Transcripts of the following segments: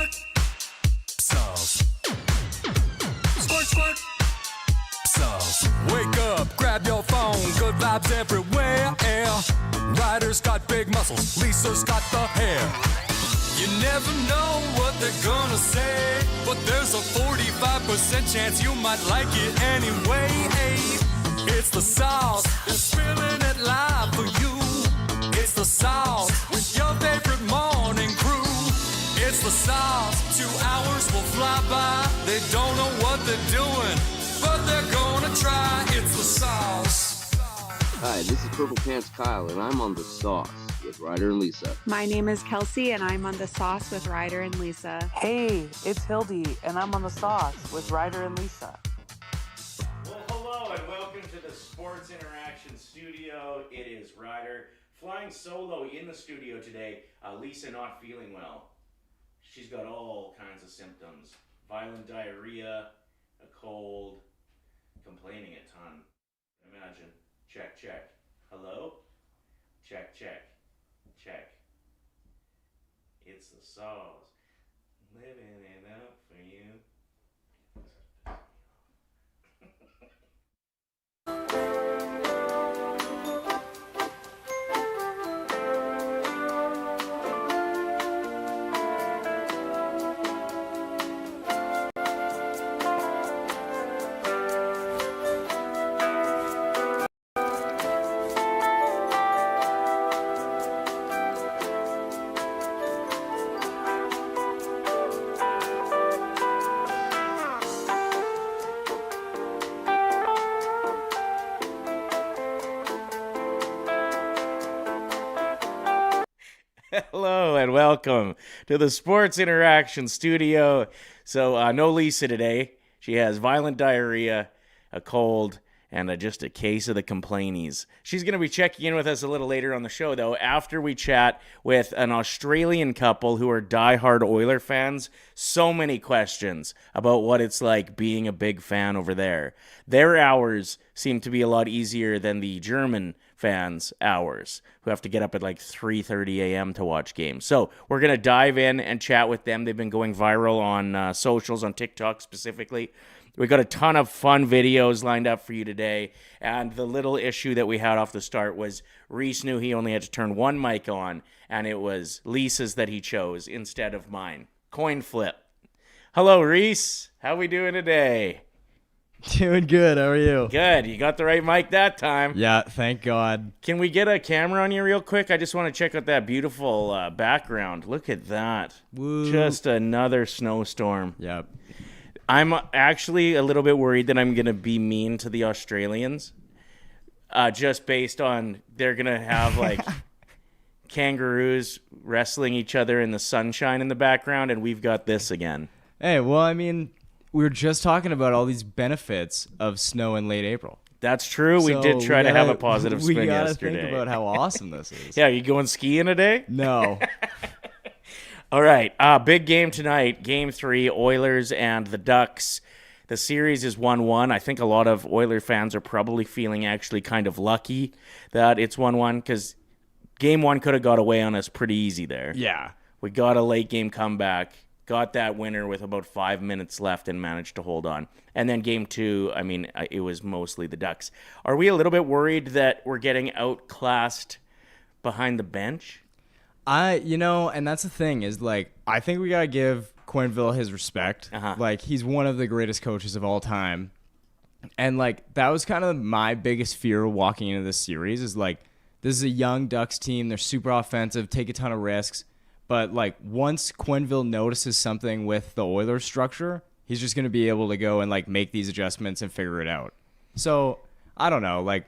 squirt. Sauce. Squirt, squirt. Sauce. Wake up, grab your phone. Good vibes everywhere. Ryder's got big muscles. Lisa's got the hair. You never know what they're gonna say, but there's a 45% chance you might like it anyway. It's the sauce, they're spilling it live for you. It's the sauce with your favorite morning crew. It's the sauce, 2 hours will fly by. They don't know what they're doing, but they're gonna try. It's the sauce. Hi, this is Purple Pants Kyle, and I'm on The Sauce with Ryder and Lisa. My name is Kelsey, and I'm on The Sauce with Ryder and Lisa. Hey, it's Hildy, and I'm on The Sauce with Ryder and Lisa. Well, hello, and welcome to the Sports Interaction Studio. It is Ryder flying solo in the studio today. Lisa not feeling well. She's got all kinds of symptoms. Violent diarrhea, a cold, complaining a ton. Imagine. Check, check. Hello? Check, check. Check. It's the sauce. Living it up for you. Hello and welcome to the Sports Interaction Studio. So no Lisa today. She has violent diarrhea, a cold, and just a case of the complainies. She's going to be checking in with us a little later on the show, though, after we chat with an Australian couple who are diehard Oiler fans. So many questions about what it's like being a big fan over there. Their hours seem to be a lot easier than the German fans' hours, who have to get up at like 3:30 a.m. to watch games. So we're going to dive in and chat with them. They've been going viral on socials, on TikTok specifically. We got a ton of fun videos lined up for you today, and the little issue that we had off the start was Reese knew he only had to turn one mic on, and it was Lisa's that he chose instead of mine. Coin flip. Hello, Reese. How we doing today? Doing good. How are you? Good. You got the right mic that time. Yeah, thank God. Can we get a camera on you real quick? I just want to check out that beautiful background. Look at that. Woo. Just another snowstorm. Yep. I'm actually a little bit worried that I'm going to be mean to the Australians, just based on they're going to have like kangaroos wrestling each other in the sunshine in the background, and we've got this again. Hey, well, I mean, we were just talking about all these benefits of snow in late April. That's true. We So did try to have a we positive spin gotta yesterday. think about how awesome this is. Yeah, you going skiing today? No. All right, big game tonight, Game 3, Oilers and the Ducks. The series is 1-1. I think a lot of Oiler fans are probably feeling actually kind of lucky that it's 1-1 because Game 1 could have got away on us pretty easy there. Yeah. We got a late game comeback, got that winner with about 5 minutes left and managed to hold on. And then Game 2, I mean, it was mostly the Ducks. Are we a little bit worried that we're getting outclassed behind the bench? And that's the thing is, like, I think we got to give Quenneville his respect. Uh-huh. Like, he's one of the greatest coaches of all time. And, like, that was kind of my biggest fear walking into this series is, like, this is a young Ducks team. They're super offensive, take a ton of risks. But, like, once Quenneville notices something with the Oilers structure, he's just going to be able to go and, like, make these adjustments and figure it out. So, I don't know. Like,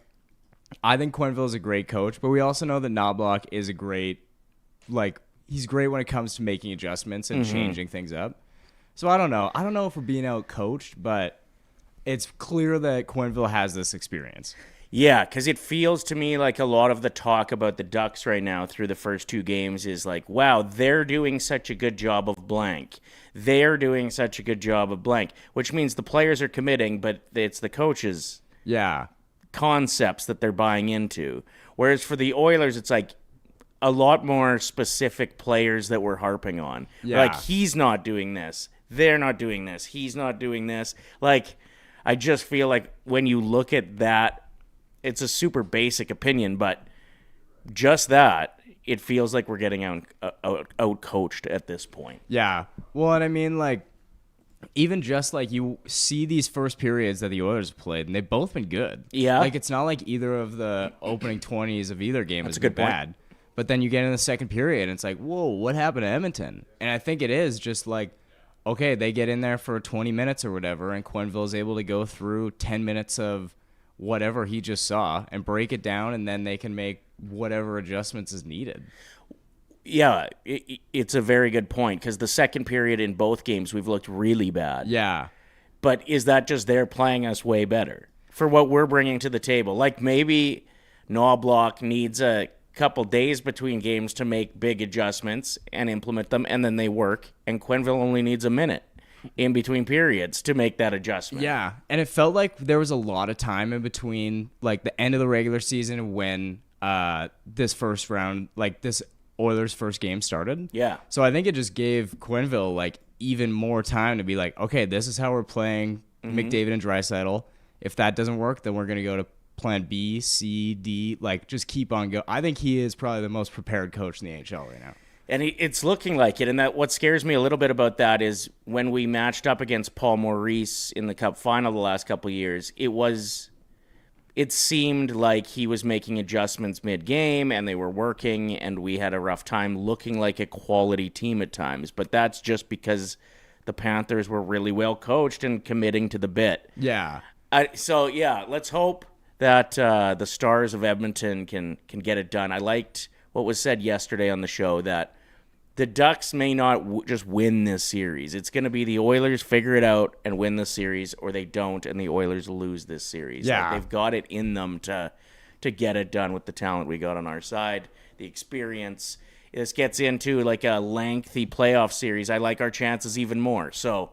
I think Quenneville is a great coach, but we also know that Knobloch is a great, like, he's great when it comes to making adjustments and changing things up. So I don't know. I don't know if we're being out coached, but it's clear that Quenneville has this experience. Yeah, because it feels to me like a lot of the talk about the Ducks right now through the first two games is like, wow, they're doing such a good job of blank. They're doing such a good job of blank, which means the players are committing, but it's the coaches' Yeah. concepts that they're buying into. Whereas for the Oilers, it's like, a lot more specific players that we're harping on. Yeah. Like, he's not doing this. They're not doing this. He's not doing this. Like, I just feel like when you look at that, it's a super basic opinion, but just that, it feels like we're getting out coached at this point. Yeah. Well, and I mean, like, even just like you see these first periods that the Oilers played, and they've both been good. Yeah. Like, it's not like either of the opening 20s of either game has a been good point. bad. But then you get in the second period, and it's like, whoa, what happened to Edmonton? And I think it is just like, okay, they get in there for 20 minutes or whatever, and Quenneville is able to go through 10 minutes of whatever he just saw and break it down, and then they can make whatever adjustments is needed. Yeah, it's a very good point, because the second period in both games, we've looked really bad. Yeah. But is that just they're playing us way better for what we're bringing to the table? Like, maybe Knobloch needs a couple days between games to make big adjustments and implement them, and then they work, and Quenneville only needs a minute in between periods to make that adjustment. Yeah, and it felt like there was a lot of time in between, like, the end of the regular season when this first round, like, this Oilers' first game started. Yeah. So I think it just gave Quenneville, like, even more time to be like, okay, this is how we're playing McDavid and Draisaitl. If that doesn't work, then we're going to go to plan B, C, D, like, just keep on going. I think he is probably the most prepared coach in the NHL right now. And it's looking like it. And that what scares me a little bit about that is when we matched up against Paul Maurice in the Cup final the last couple of years, it seemed like he was making adjustments mid-game and they were working, and we had a rough time looking like a quality team at times. But that's just because the Panthers were really well coached and committing to the bit. Yeah. So, let's hope that the Stars of Edmonton can get it done. I liked what was said yesterday on the show, that the Ducks may not just win this series. It's going to be the Oilers figure it out and win the series, or they don't, and the Oilers lose this series. Yeah. Like, they've got it in them to get it done with the talent we got on our side, the experience. This gets into like a lengthy playoff series. I like our chances even more. So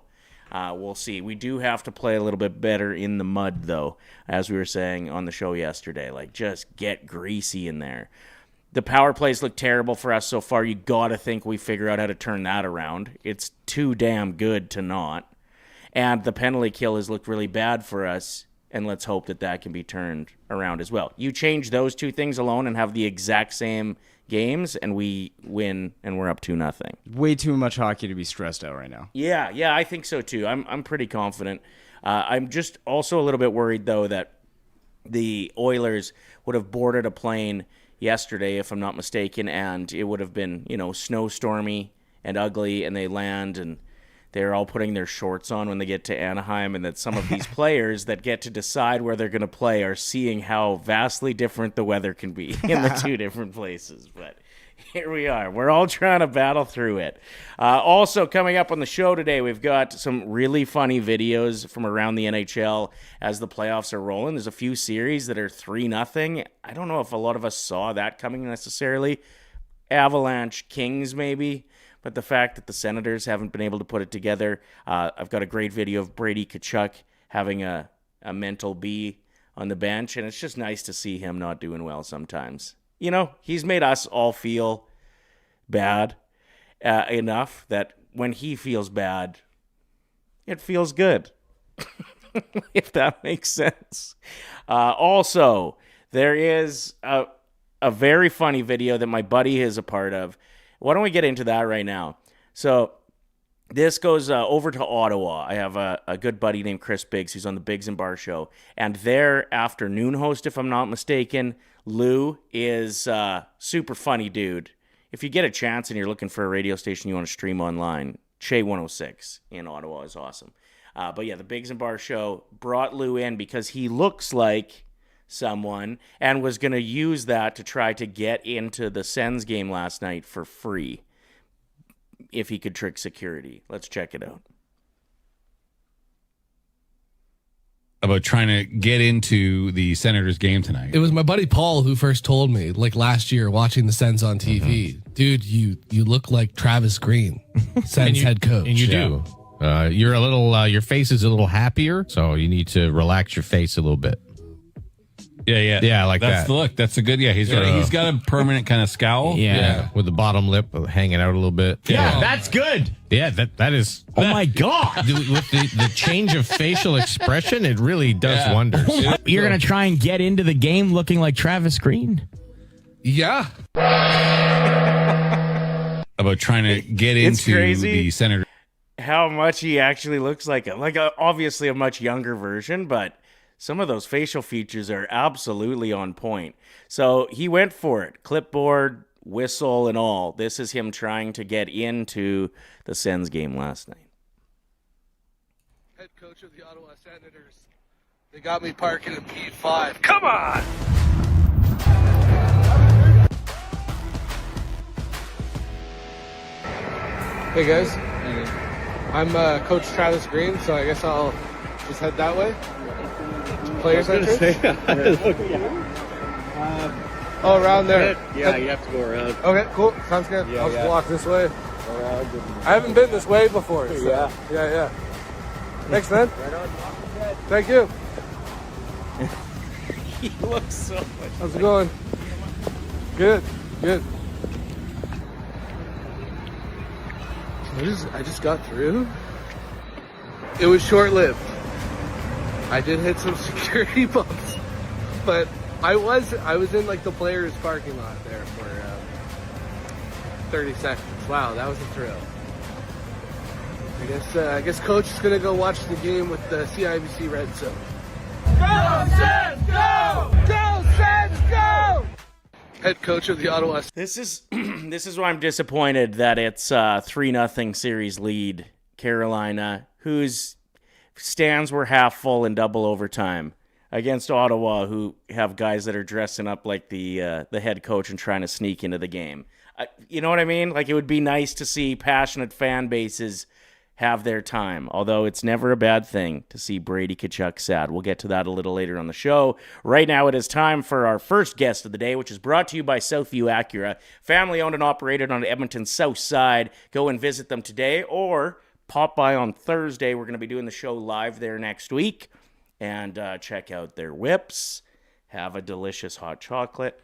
we'll see. We do have to play a little bit better in the mud, though, as we were saying on the show yesterday. Like, just get greasy in there. The power plays look terrible for us so far. You got to think we figure out how to turn that around. It's too damn good to not. And the penalty kill has looked really bad for us, and let's hope that can be turned around as well. You change those two things alone and have the exact same games, and we win, and we're up 2-0. Way too much hockey to be stressed out right now. Yeah, I think so too. I'm pretty confident. I'm just also a little bit worried, though, that the Oilers would have boarded a plane yesterday, if I'm not mistaken, and it would have been, snowstormy and ugly, and they land and they're all putting their shorts on when they get to Anaheim, and that some of these players that get to decide where they're going to play are seeing how vastly different the weather can be in the two different places. But here we are. We're all trying to battle through it. Also coming up on the show today, we've got some really funny videos from around the NHL as the playoffs are rolling. There's a few series that are 3-0. I don't know if a lot of us saw that coming necessarily. Avalanche, Kings maybe. But the fact that the Senators haven't been able to put it together, I've got a great video of Brady Tkachuk having a mental B on the bench, and it's just nice to see him not doing well sometimes. He's made us all feel bad enough that when he feels bad, it feels good, if that makes sense. Also, there is a very funny video that my buddy is a part of. Why don't we get into that right now? So this goes over to Ottawa. I have a good buddy named Chris Biggs who's on the Biggs and Bar show. And their afternoon host, if I'm not mistaken, Lou, is a super funny dude. If you get a chance and you're looking for a radio station you want to stream online, Che 106 in Ottawa is awesome. But yeah, the Biggs and Bar show brought Lou in because he looks like someone and was going to use that to try to get into the Sens game last night for free if he could trick security. Let's check it out. About trying to get into the Senators game tonight. It was my buddy Paul who first told me, like last year, watching the Sens on TV. Dude, you look like Travis Green, Sens head coach. And you do. You're a little, your face is a little happier, so you need to relax your face a little bit. Yeah, like that's that. the look. That's a good. Yeah, he's got a permanent kind of scowl. Yeah, with the bottom lip hanging out a little bit. Yeah, that's good. Yeah, that is. Oh my God. With the change of facial expression, it really does wonders. You're going to try and get into the game looking like Travis Green? Yeah. About trying to get into crazy the Senator. how much he actually looks like obviously a much younger version, but some of those facial features are absolutely on point. So he went for it, clipboard, whistle, and all. This is him trying to get into the Sens game last night. Head coach of the Ottawa Senators. They got me parking in P5. Come on! Hey guys, I'm Coach Travis Green, so I guess I'll just head that way. Players entrance? Oh, around there. Yeah, you have to go around. Okay, cool. Sounds good. Yeah, I'll just yeah. walk this way. I haven't been this way before. So. Yeah. Thanks, man. Right on. Thank you. He looks so much. How's it going? Good. I just got through. It was short-lived. I did hit some security bumps, but I was in like the players' parking lot there for 30 seconds. Wow, that was a thrill. I guess Coach is gonna go watch the game with the CIBC Red Zone. Go Sens, go! Go Sens, go! Head coach of the Ottawa. This is why I'm disappointed that it's 3-0 series lead Carolina, whose stands were half full in double overtime, against Ottawa, who have guys that are dressing up like the head coach and trying to sneak into the game. You know what I mean? Like, it would be nice to see passionate fan bases have their time, although it's never a bad thing to see Brady Tkachuk sad. We'll get to that a little later on the show. Right now, it is time for our first guest of the day, which is brought to you by Southview Acura, family-owned and operated on Edmonton's south side. Go and visit them today, or pop by on Thursday. We're going to be doing the show live there next week, and check out their whips, have a delicious hot chocolate,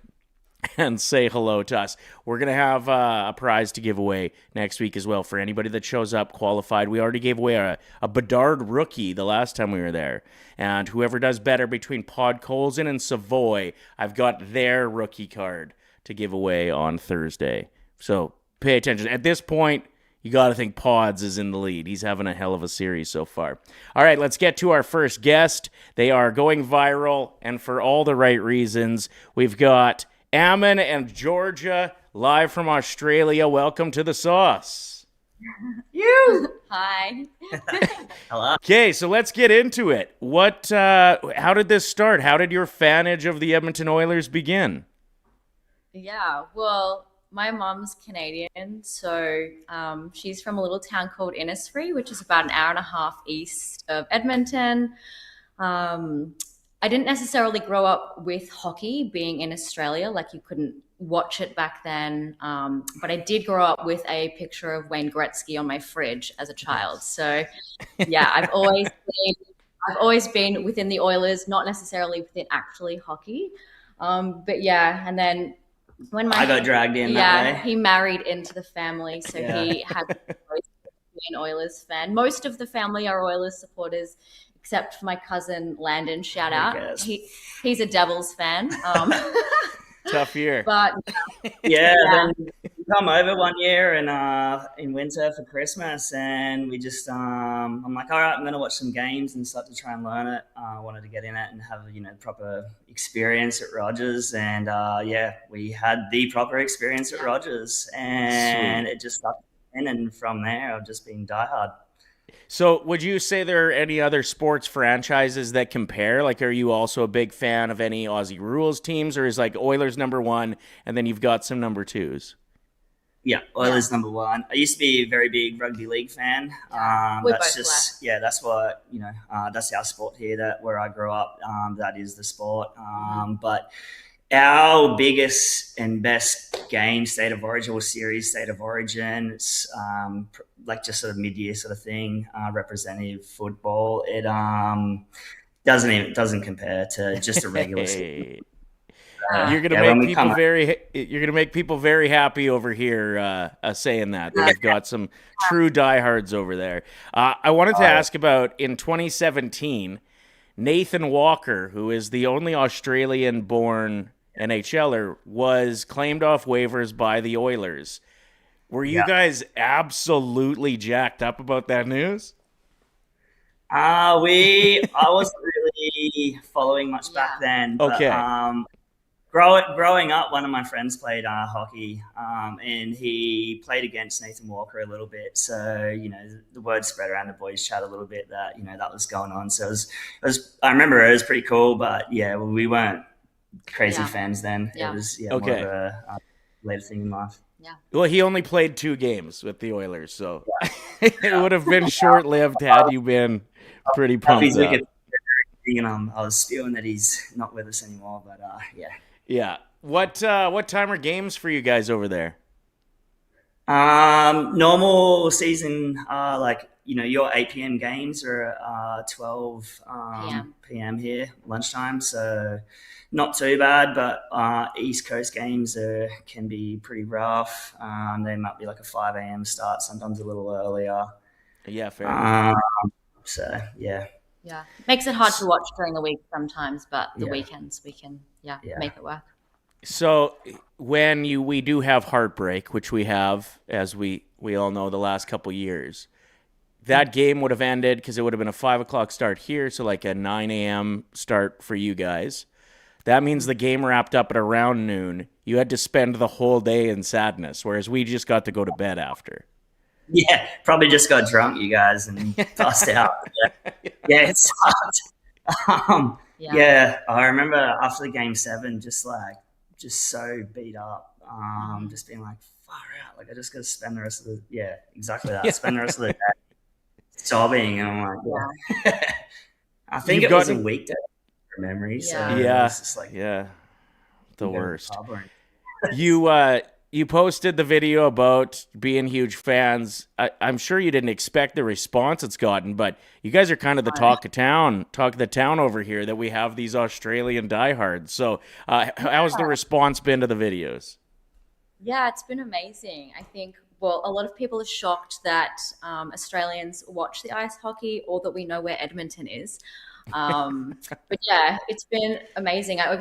and say hello to us. We're going to have a prize to give away next week as well for anybody that shows up qualified. We already gave away a Bedard rookie the last time we were there. And whoever does better between Podkolzin and Savoy, I've got their rookie card to give away on Thursday. So pay attention. At this point, you got to think Pods is in the lead. He's having a hell of a series so far. All right, let's get to our first guest. They are going viral, and for all the right reasons. We've got Ammon and Georgia, live from Australia. Welcome to the Sauce. You. Hi. Hello. Okay, so let's get into it. How did this start? How did your fanage of the Edmonton Oilers begin? Yeah, well, my mom's Canadian, so she's from a little town called Innisfree, which is about an hour and a half east of Edmonton. I didn't necessarily grow up with hockey being in Australia, like you couldn't watch it back then. But I did grow up with a picture of Wayne Gretzky on my fridge as a child. So yeah, I've always been within the Oilers, not necessarily within actually hockey. But yeah, and then when I got dragged in that way. He married into the family, so he had to be an Oilers fan. Most of the family are Oilers supporters, except for my cousin Landon. Shout out. He's a Devils fan. Tough year. But then we come over one year and in winter for Christmas, and we just I'm like, all right, I'm gonna watch some games and start to try and learn it. I wanted to get in it and have proper experience at Rogers, and we had the proper experience at Rogers, and it just stuck in, and from there I've just been diehard. So would you say there are any other sports franchises that compare? Like, are you also a big fan of any Aussie rules teams, or is like Oilers number one and then you've got some number twos? Yeah, Oilers number one. I used to be a very big rugby league fan. That's just that's what that's our sport here. Where I grew up, that is the sport. But our biggest and best game, State of Origin or series, State of Origin, it's like just sort of mid-year sort of thing, representative football. doesn't compare to just a regular season. You're gonna make people very happy over here saying that we've got some true diehards over there. I wanted to ask about in 2017, Nathan Walker, who is the only Australian-born NHLer, was claimed off waivers by the Oilers. Were you guys absolutely jacked up about that news? I wasn't really following much back then. But, Okay. Growing up, one of my friends played hockey, and he played against Nathan Walker a little bit. So, the word spread around the boys chat a little bit that, that was going on. So I remember it was pretty cool, but we weren't crazy fans then. It was more of a later thing in life. Yeah. Well, he only played 2 games with the Oilers, so it would have been short-lived had you been pretty pumped up. I was spewing that he's not with us anymore, but yeah. Yeah. What time are games for you guys over there? Normal season, your 8 p.m. games are 12 p.m. here, lunchtime. So not too bad, but East Coast games can be pretty rough. They might be like a 5 a.m. start, sometimes a little earlier. Yeah, fair enough. So, yeah. Yeah. Makes it hard to watch during the week sometimes, but the weekends we can make it work. So when we do have heartbreak, which we have, as we all know, the last couple years, that game would have ended because it would have been a 5 o'clock start here, so like a 9 a.m. start for you guys. That means the game wrapped up at around noon. You had to spend the whole day in sadness, whereas we just got to go to bed after. Yeah, probably just got drunk, you guys, and passed out. Yeah, it sucked. I remember after Game 7, just so beat up, just being like, far out. Like, I just got to spend the rest of exactly that. Spend the rest of the day sobbing. And I'm like, I think it was a weekday from memory. So it's just like, the worst. You posted the video about being huge fans. I'm sure you didn't expect the response it's gotten, but you guys are kind of the talk of the town over here, that we have these Australian diehards. So how's the response been to the videos? Yeah, it's been amazing. I think, a lot of people are shocked that Australians watch the ice hockey, or that we know where Edmonton is. But yeah, it's been amazing. I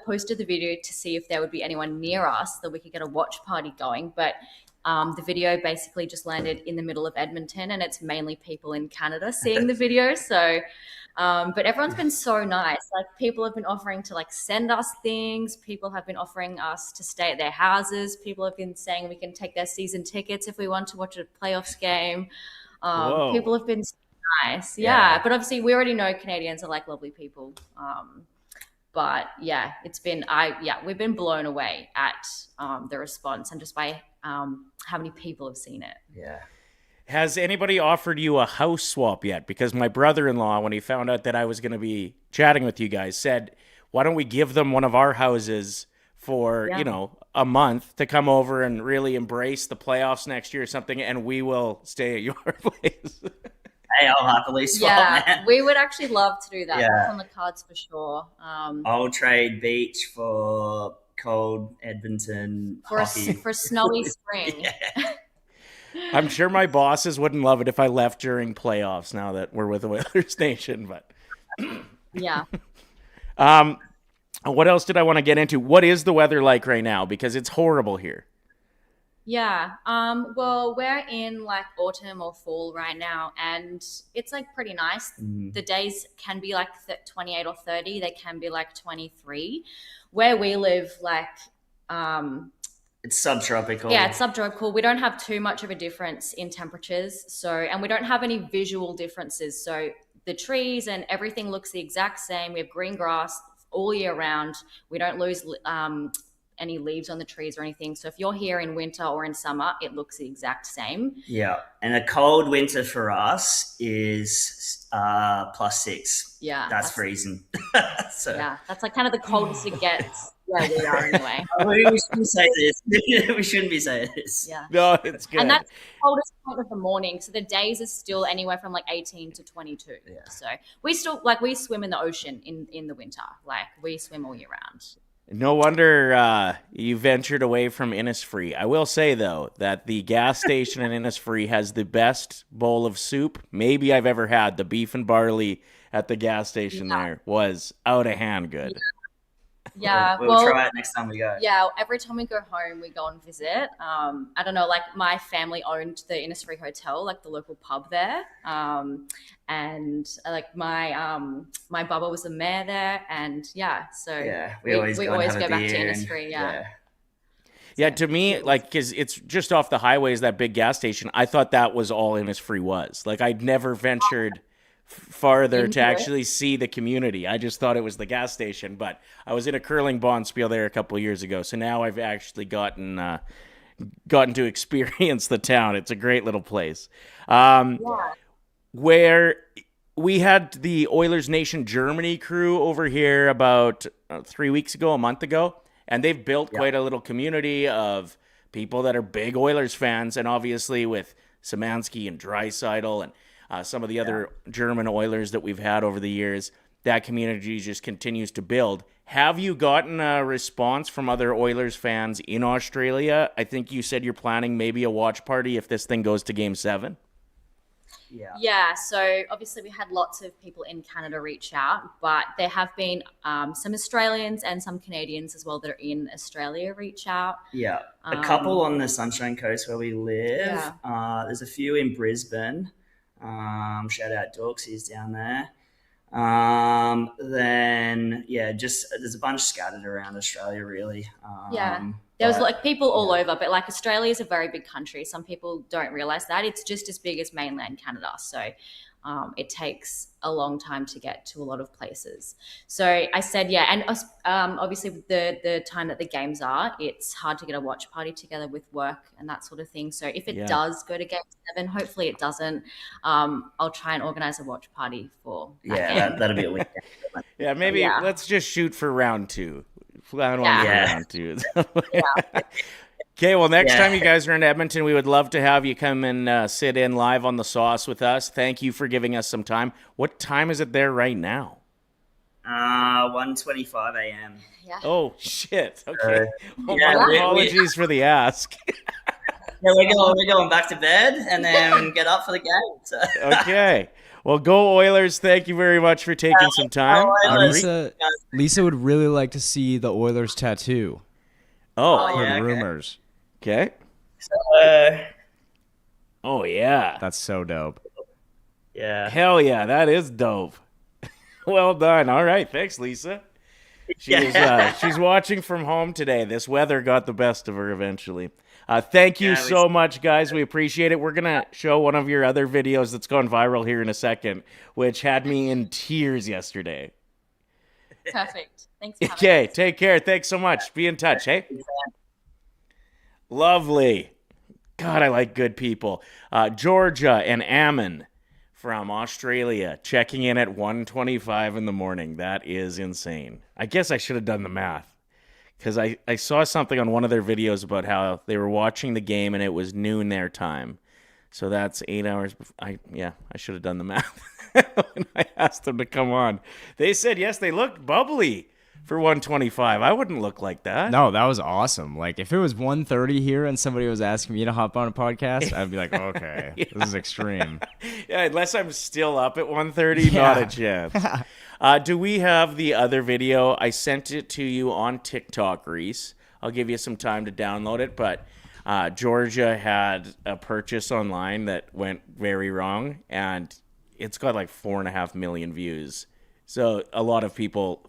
posted the video to see if there would be anyone near us that we could get a watch party going, but the video basically just landed in the middle of Edmonton, and it's mainly people in Canada seeing the video. So but everyone's been so nice. Like, people have been offering to send us things. People have been offering us to stay at their houses. People have been saying we can take their season tickets if we want to watch a playoffs game. People have been nice. Yeah. But obviously we already know Canadians are lovely people. But yeah, we've been blown away at the response, and just by how many people have seen it. Yeah. Has anybody offered you a house swap yet? Because my brother-in-law, when he found out that I was going to be chatting with you guys, said, why don't we give them one of our houses for, a month to come over and really embrace the playoffs next year or something, and we will stay at your place. Hey, I'll happily swap, man. We would actually love to do that. That's on the cards for sure. I'll trade beach for cold Edmonton hockey. For snowy spring. I'm sure my bosses wouldn't love it if I left during playoffs now that we're with Oilers Nation, but yeah. What else did I want to get into? What is the weather like right now? Because it's horrible here. Yeah. Well, we're in autumn or fall right now, and it's pretty nice. The days can be 28 or 30. They can be 23. Where we live, it's subtropical. Yeah, it's subtropical. We don't have too much of a difference in temperatures. And we don't have any visual differences. So the trees and everything looks the exact same. We have green grass all year round. We don't lose any leaves on the trees or anything. So if you're here in winter or in summer, it looks the exact same. Yeah. And a cold winter for us is +6. Yeah. That's freezing. So yeah, that's kind of the coldest it gets. Yeah, we are anyway. We shouldn't say this. We shouldn't be saying this. Yeah. No, it's good. And that's the coldest point of the morning. So the days are still anywhere from like 18 to 22. Yeah. So we still we swim in the ocean in the winter. Like we swim all year round. No wonder you ventured away from Innisfree. I will say, though, that the gas station in Innisfree has the best bowl of soup maybe I've ever had. The beef and barley at the gas station there was out of hand good. Yeah, we'll try it next time we go. Yeah, every time we go home, we go and visit. I don't know, like my family owned the Innisfree Hotel, like the local pub there, and like my bubba was the mayor there, and so we always go back to Innisfree. Yeah, to me, like, because it's just off the highways, that big gas station. I thought that was all Innisfree was. Like, I'd never ventured farther to actually see the community. I just thought it was the gas station, but I was in a curling bonspiel there a couple of years ago, so now I've actually gotten to experience the town. It's a great little place. Where we had the Oilers Nation Germany crew over here about 3 weeks ago, a month ago, and they've built quite a little community of people that are big Oilers fans, and obviously with Szymanski and Draisaitl and some of the other German Oilers that we've had over the years, that community just continues to build. Have you gotten a response from other Oilers fans in Australia? I think you said you're planning maybe a watch party if this thing goes to Game 7. Yeah, so obviously we had lots of people in Canada reach out, but there have been some Australians and some Canadians as well that are in Australia reach out. Yeah, a couple on the Sunshine Coast where we live. There's a few in Brisbane. Shout out Dorks, he's down there. Then just there's a bunch scattered around Australia really. There was like people all over, but like Australia is a very big country. Some people don't realize that it's just as big as mainland Canada. So it takes a long time to get to a lot of places. So I said, and obviously with the time that the games are, it's hard to get a watch party together with work and that sort of thing. So if it does go to Game 7, hopefully it doesn't, I'll try and organize a watch party for that game. That'll be a weekend. Maybe let's just shoot for round 2. Round 2. Okay, well, next time you guys are in Edmonton, we would love to have you come and sit in live on the Sauce with us. Thank you for giving us some time. What time is it there right now? 1:25 a.m. Yeah. Oh, shit. Okay. Apologies for the ask. We're going back to bed and then get up for the game. So. Okay. Well, go Oilers. Thank you very much for taking some time. Lisa would really like to see the Oilers tattoo. Rumors. Okay. Oh, yeah. That's so dope. Yeah. Hell yeah, that is dope. Well done. All right. Thanks, Lisa. She's watching from home today. This weather got the best of her eventually. Thank you so much, guys. We appreciate it. We're going to show one of your other videos that's gone viral here in a second, which had me in tears yesterday. Perfect. Thanks for having Okay, us. take care. Thanks so much. Be in touch, hey? Lovely. God, I like good people. Georgia and Ammon from Australia checking in at 1:25 in the morning. That is insane. I guess I should have done the math because I saw something on one of their videos about how they were watching the game and it was noon their time. So that's 8 hours. I should have done the math when I asked them to come on. They said, yes, they looked bubbly for 1:25. I wouldn't look like that. No, that was awesome. Like, if it was 1:30 here and somebody was asking me to hop on a podcast, I'd be like, okay, this is extreme. Yeah, unless I'm still up at 1:30, not a chance. Do we have the other video? I sent it to you on TikTok, Reese. I'll give you some time to download it, but Georgia had a purchase online that went very wrong, and it's got like 4.5 million views. So a lot of people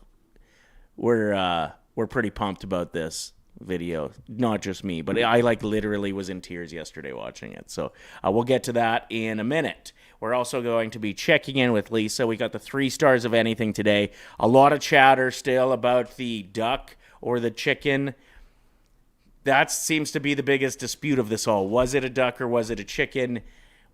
were pretty pumped about this video. Not just me, but I like literally was in tears yesterday watching it. So we'll get to that in a minute. We're also going to be checking in with Lisa. We got the 3 stars of anything today. A lot of chatter still about the duck or the chicken. That seems to be the biggest dispute of this all. Was it a duck or was it a chicken?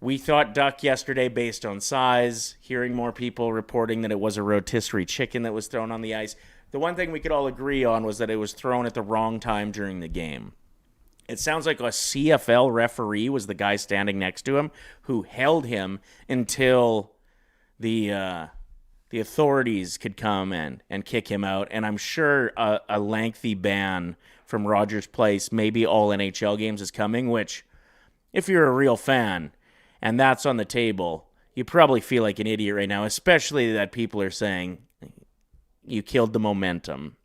We thought duck yesterday based on size. Hearing more people reporting that it was a rotisserie chicken that was thrown on the ice. the one thing we could all agree on was that it was thrown at the wrong time during the game. It sounds like a CFL referee was the guy standing next to him who held him until the authorities could come and kick him out. And I'm sure a lengthy ban from Rogers Place, maybe all NHL games is coming, which if you're a real fan and that's on the table, you probably feel like an idiot right now, especially that people are saying you killed the momentum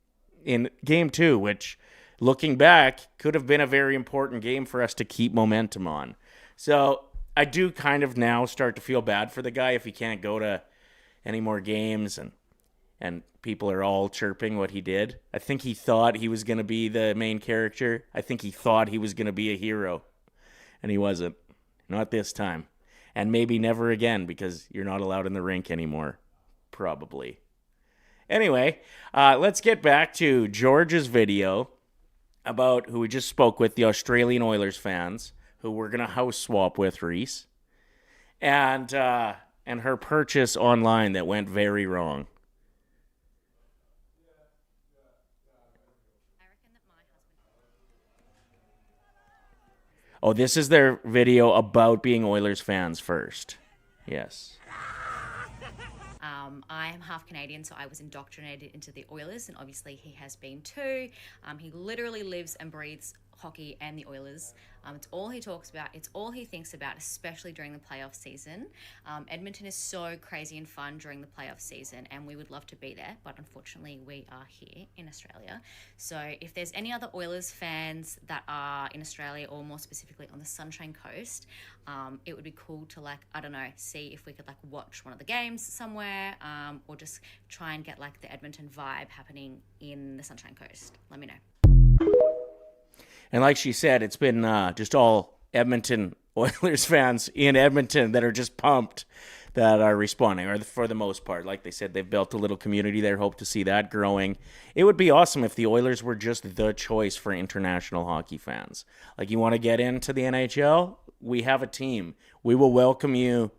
in game 2, which looking back could have been a very important game for us to keep momentum on. So I do kind of now start to feel bad for the guy if he can't go to any more games and people are all chirping what he did. I think he thought he was going to be the main character. I think he thought he was going to be a hero. And he wasn't. Not this time. And maybe never again because you're not allowed in the rink anymore. Probably. Anyway, let's get back to George's video about who we just spoke with, the Australian Oilers fans, who we're going to house swap with, Reese. And her purchase online that went very wrong. Oh, this is their video about being Oilers fans first. Yes. I am half Canadian, so I was indoctrinated into the Oilers, and obviously he has been too. He literally lives and breathes hockey and the Oilers. It's all he talks about. It's all he thinks about, especially during the playoff season. Edmonton is so crazy and fun during the playoff season, and we would love to be there, but unfortunately we are here in Australia. So if there's any other Oilers fans that are in Australia, or more specifically on the Sunshine Coast, it would be cool to, like, I don't know, see if we could, like, watch one of the games somewhere, or just try and get, like, the Edmonton vibe happening in the Sunshine Coast. Let me know. And like she said, it's been just all Edmonton Oilers fans in Edmonton that are just pumped that are responding, or for the most part. Like they said, they've built a little community there. Hope to see that growing. It would be awesome if the Oilers were just the choice for international hockey fans. Like, you want to get into the NHL? We have a team. We will welcome you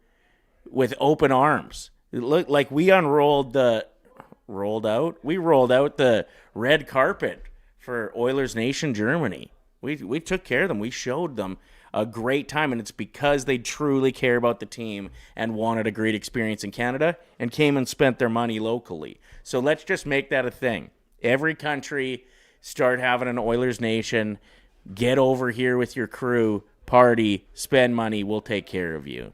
with open arms. Look, like we rolled out the red carpet for Oilers Nation Germany. We took care of them. We showed them a great time, and it's because they truly care about the team and wanted a great experience in Canada and came and spent their money locally. So let's just make that a thing. Every country start having an Oilers Nation. Get over here with your crew, party, spend money. We'll take care of you.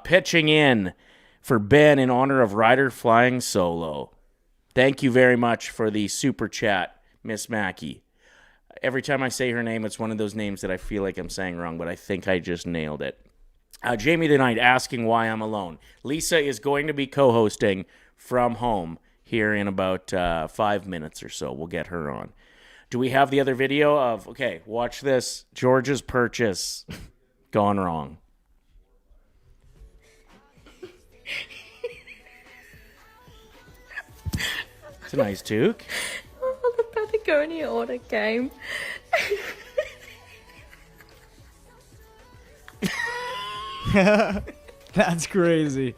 Pitching in for Ben in honor of Ryder flying solo. Thank you very much for the super chat, Miss Mackey. Every time I say her name, it's one of those names that I feel like I'm saying wrong, but I think I just nailed it. Jamie the Knight asking why I'm alone. Lisa is going to be co-hosting from home here in about 5 minutes or so. We'll get her on. Do we have the other video of, okay, watch this, George's purchase gone wrong. It's a nice toque. The Patagonia order came. That's crazy.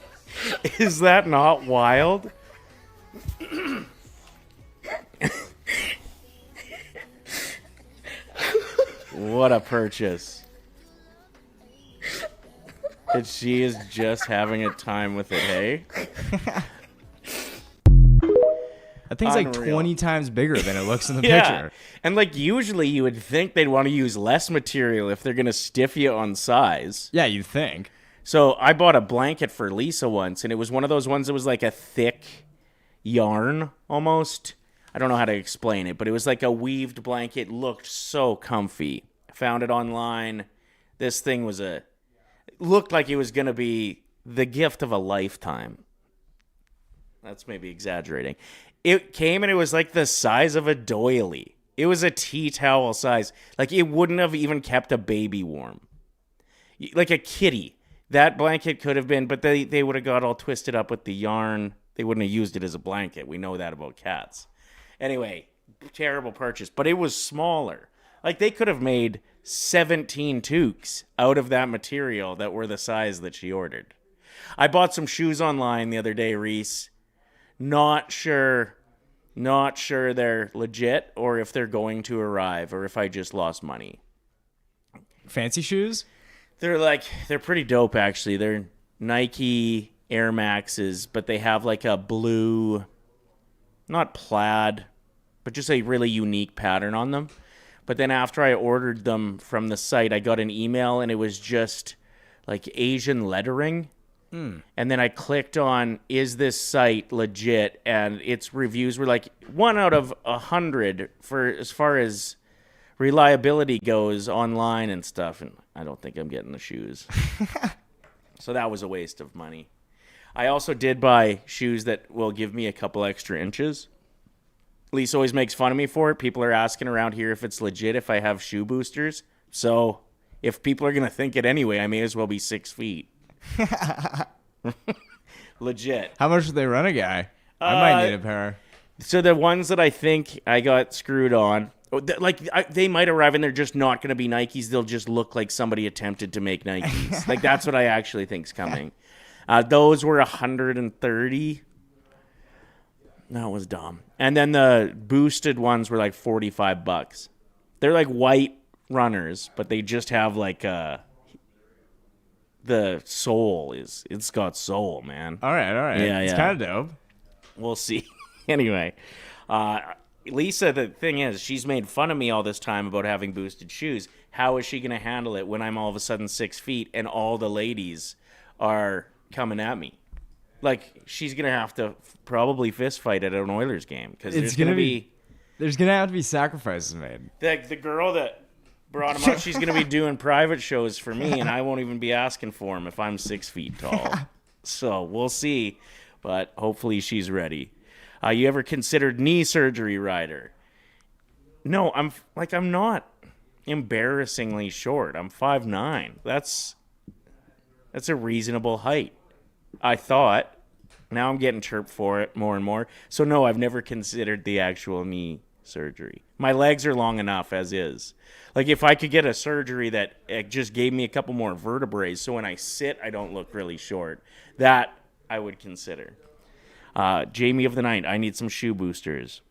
Is that not wild? What a purchase. And she is just having a time with it, hey? That thing's like 20 times bigger than it looks in the Yeah. picture. And like usually you would think they'd want to use less material if they're going to stiff you on size. Yeah, you'd think. So I bought a blanket for Lisa once, and it was one of those ones that was like a thick yarn almost. I don't know how to explain it, but it was like a weaved blanket. Looked so comfy. Found it online. This thing was looked like it was going to be the gift of a lifetime. That's maybe exaggerating. It came and it was like the size of a doily. It was a tea towel size. Like it wouldn't have even kept a baby warm. Like a kitty. That blanket could have been, but they would have got all twisted up with the yarn. They wouldn't have used it as a blanket. We know that about cats. Anyway, terrible purchase. But it was smaller. Like they could have made 17 toques out of that material that were the size that she ordered. I bought some shoes online the other day, Reese. Not sure Not sure they're legit or if they're going to arrive or if I just lost money. Fancy shoes? They're pretty dope, actually. They're Nike Air Maxes, but they have like a blue, not plaid, but just a really unique pattern on them. But then after I ordered them from the site, I got an email and it was just like Asian lettering. And then I clicked on, is this site legit? And its reviews were like 1 out of 100 for as far as reliability goes online and stuff. And I don't think I'm getting the shoes. So that was a waste of money. I also did buy shoes that will give me a couple extra inches. Lisa always makes fun of me for it. People are asking around here if it's legit if I have shoe boosters. So if people are going to think it anyway, I may as well be 6 feet. Legit. How much do they run a guy? I might need a pair. So the ones that I think I got screwed on, they might arrive and they're just not going to be Nikes. They'll just look like somebody attempted to make Nikes. Like that's what I actually think's coming. Those were $130. That was dumb. And then the boosted ones were like $45. They're like white runners, but they just have like the sole it's got soul, man. All right. Yeah, it's kind of dope. We'll see. Anyway, Lisa, the thing is, she's made fun of me all this time about having boosted shoes. How is she going to handle it when I'm all of a sudden 6 feet and all the ladies are coming at me? Like, she's going to have to probably fist fight at an Oilers game because there's going to be... There's going to have to be sacrifices made. The girl that brought him up, she's going to be doing private shows for me, and I won't even be asking for him if I'm 6 feet tall. So we'll see, but hopefully she's ready. You ever considered knee surgery, Ryder? No, I'm not embarrassingly short. I'm 5'9". That's a reasonable height, I thought. Now I'm getting chirped for it more and more. So no, I've never considered the actual knee surgery. My legs are long enough as is. Like if I could get a surgery that just gave me a couple more vertebrae so when I sit I don't look really short, that I would consider. Jamie of the night, I need some shoe boosters.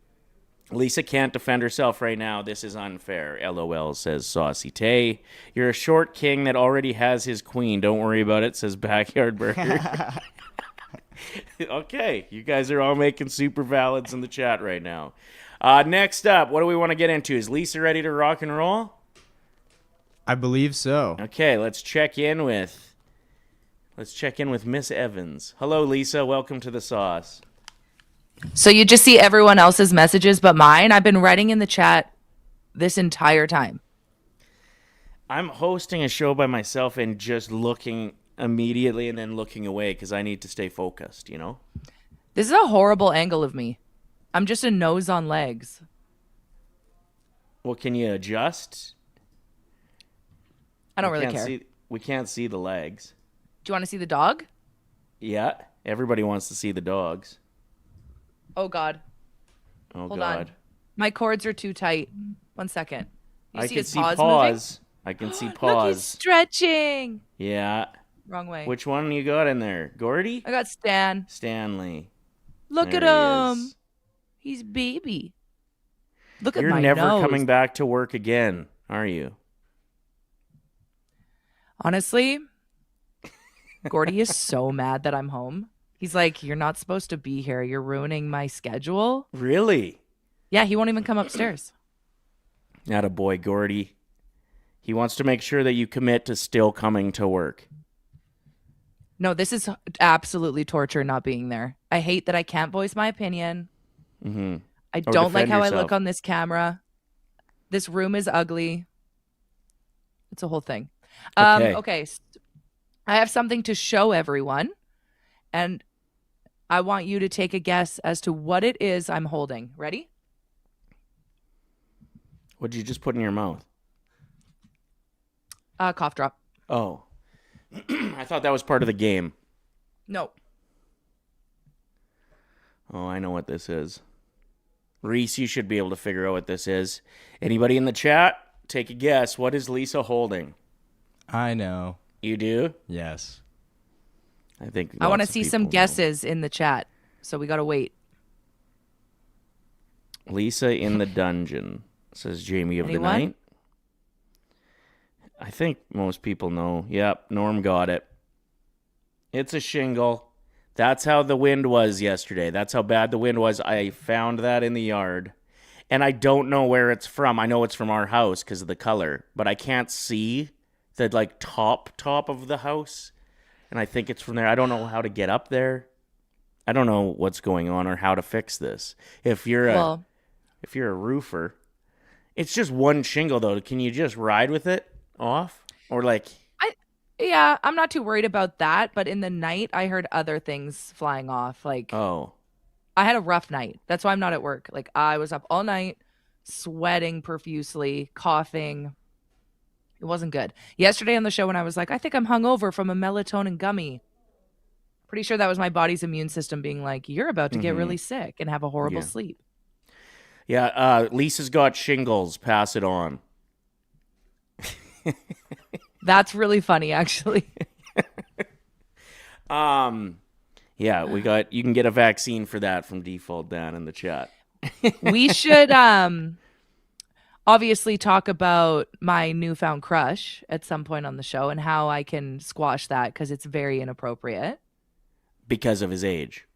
Lisa can't defend herself right now. This is unfair. LOL, says Saucy Tay. You're a short king that already has his queen. Don't worry about it, says Backyard Burger. Okay, you guys are all making super valids in the chat right now. Next up, what do we want to get into? Is Lisa ready to rock and roll? I believe so. Okay, let's check in with Miss Evans. Hello, Lisa. Welcome to the sauce. So you just see everyone else's messages but mine? I've been writing in the chat this entire time. I'm hosting a show by myself and just looking immediately and then looking away because I need to stay focused, you know? This is a horrible angle of me. I'm just a nose on legs. Well, can you adjust? I don't really care. We can't see the legs. Do you want to see the dog? Yeah, everybody wants to see the dogs. Oh, God. Oh, Hold God. on. My cords are too tight. 1 second. I see can his see paws paws. moving? I can see Look, paws. he's stretching. Yeah. Wrong way. Which one you got in there? Gordy? I got Stan. Stanley. Look There at he him. is. He's baby. Look at You're my never nose. coming back to work again, are you? Honestly, Gordy is so mad that I'm home. He's like, you're not supposed to be here. You're ruining my schedule. Really? Yeah, he won't even come upstairs. Attaboy, Gordy. He wants to make sure that you commit to still coming to work. No, this is absolutely torture not being there. I hate that I can't voice my opinion. Mm-hmm. I don't like how I look on this camera. This room is ugly. It's a whole thing. Okay. I have something to show everyone. And I want you to take a guess as to what it is I'm holding. Ready? What did you just put in your mouth? Cough drop. Oh. I thought that was part of the game. No. Oh, I know what this is. Reese, you should be able to figure out what this is. Anybody in the chat? Take a guess. What is Lisa holding? I know. You do? Yes. I think I want to lots of see people some know. guesses in the chat. So we got to wait. Lisa in the dungeon, says Jamie of Anyone? the night. I think most people know. Yep, Norm got it. It's a shingle. That's how the wind was yesterday. That's how bad the wind was. I found that in the yard. And I don't know where it's from. I know it's from our house because of the color, but I can't see the like top of the house. And I think it's from there. I don't know how to get up there. I don't know what's going on or how to fix this. If you're a roofer, it's just one shingle though. Can you just ride with it off? Or like Yeah, I'm not too worried about that, but in the night I heard other things flying off. Like, oh, I had a rough night. That's why I'm not at work. Like, I was up all night, sweating profusely, coughing. It wasn't good. Yesterday on the show when I was like, I think I'm hungover from a melatonin gummy. Pretty sure that was my body's immune system being like, you're about to get really sick and have a horrible sleep. Yeah, Lisa's got shingles. Pass it on. That's really funny, actually. Yeah, you can get a vaccine for that from default down in the chat. We should obviously talk about my newfound crush at some point on the show and how I can squash that because it's very inappropriate. Because of his age.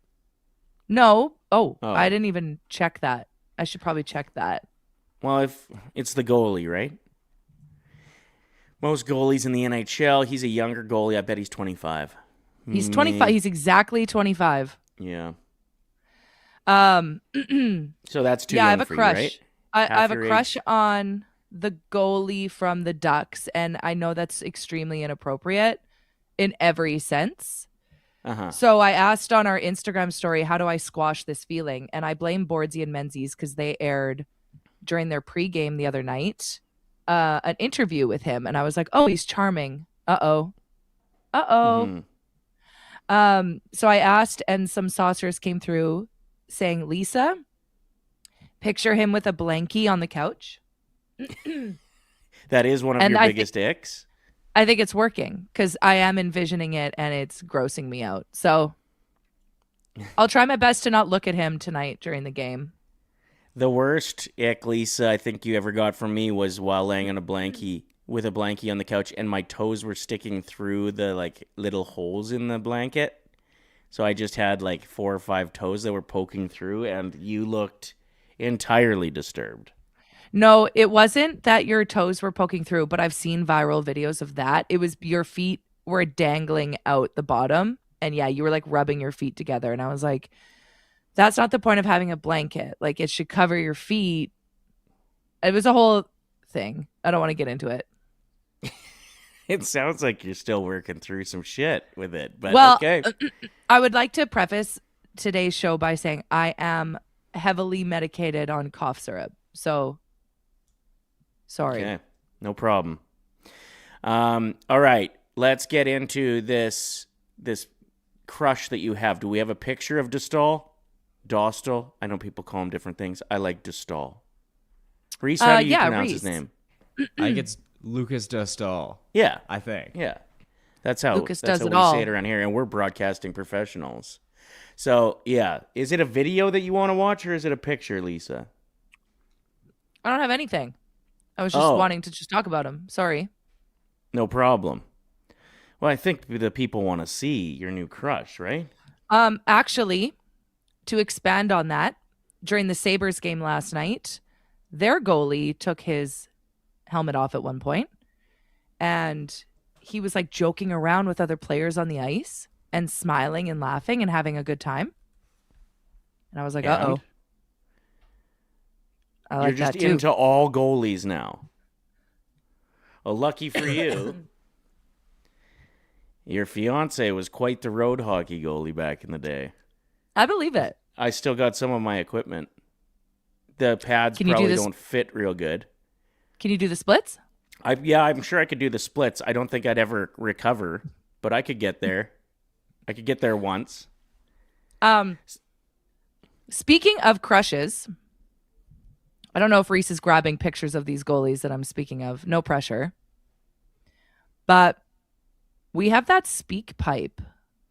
No. Oh, I didn't even check that. I should probably check that. Well, if it's the goalie, right? Most goalies in the NHL, he's a younger goalie. I bet he's 25. He's 25. He's exactly 25. Yeah. So that's too young I have a for crush. you, right? I have a crush on the goalie from the Ducks, and I know that's extremely inappropriate in every sense. So I asked on our Instagram story, how do I squash this feeling? And I blame Boardsy and Menzies because they aired during their pregame the other night an interview with him, and I was like, oh, he's charming. So I asked, and some saucers came through saying, Lisa, picture him with a blankie on the couch. That is one of your biggest icks. I think it's working because I am envisioning it and it's grossing me out. So I'll try my best to not look at him tonight during the game. The worst ick, Lisa, I think you ever got from me was while laying on a blankie with a blankie on the couch and my toes were sticking through the like little holes in the blanket. So I just had like 4 or 5 toes that were poking through and you looked entirely disturbed. No, it wasn't that your toes were poking through, but I've seen viral videos of that. It was your feet were dangling out the bottom. And yeah, you were like rubbing your feet together. And I was like, that's not the point of having a blanket. Like it should cover your feet. It was a whole thing. I don't want to get into it. It sounds like you're still working through some shit with it. But well, okay. I would like to preface today's show by saying I am heavily medicated on cough syrup. So sorry. Okay, no problem. All right, let's get into this crush that you have. Do we have a picture of Dostal? I know people call him different things. I like Dostal. Reese, how do you pronounce his name? I think it's Lucas Dostal. Yeah. I think. Yeah. That's how Lucas that's does how it we all. say it around here, and we're broadcasting professionals. So, yeah. Is it a video that you want to watch, or is it a picture, Lisa? I don't have anything. I was just wanting to just talk about him. Sorry. No problem. Well, I think the people want to see your new crush, right? Actually, to expand on that, during the Sabres game last night, their goalie took his helmet off at one point, and he was like joking around with other players on the ice and smiling and laughing and having a good time. And I was like, uh-oh. I like You're just that too. into all goalies now. Well, lucky for you, your fiance was quite the road hockey goalie back in the day. I believe it. I still got some of my equipment. The pads probably don't fit real good. Can you do the splits? I'm sure I could do the splits. I don't think I'd ever recover, but I could get there. I could get there once. Speaking of crushes, I don't know if Reese is grabbing pictures of these goalies that I'm speaking of. No pressure. But we have that Speakpipe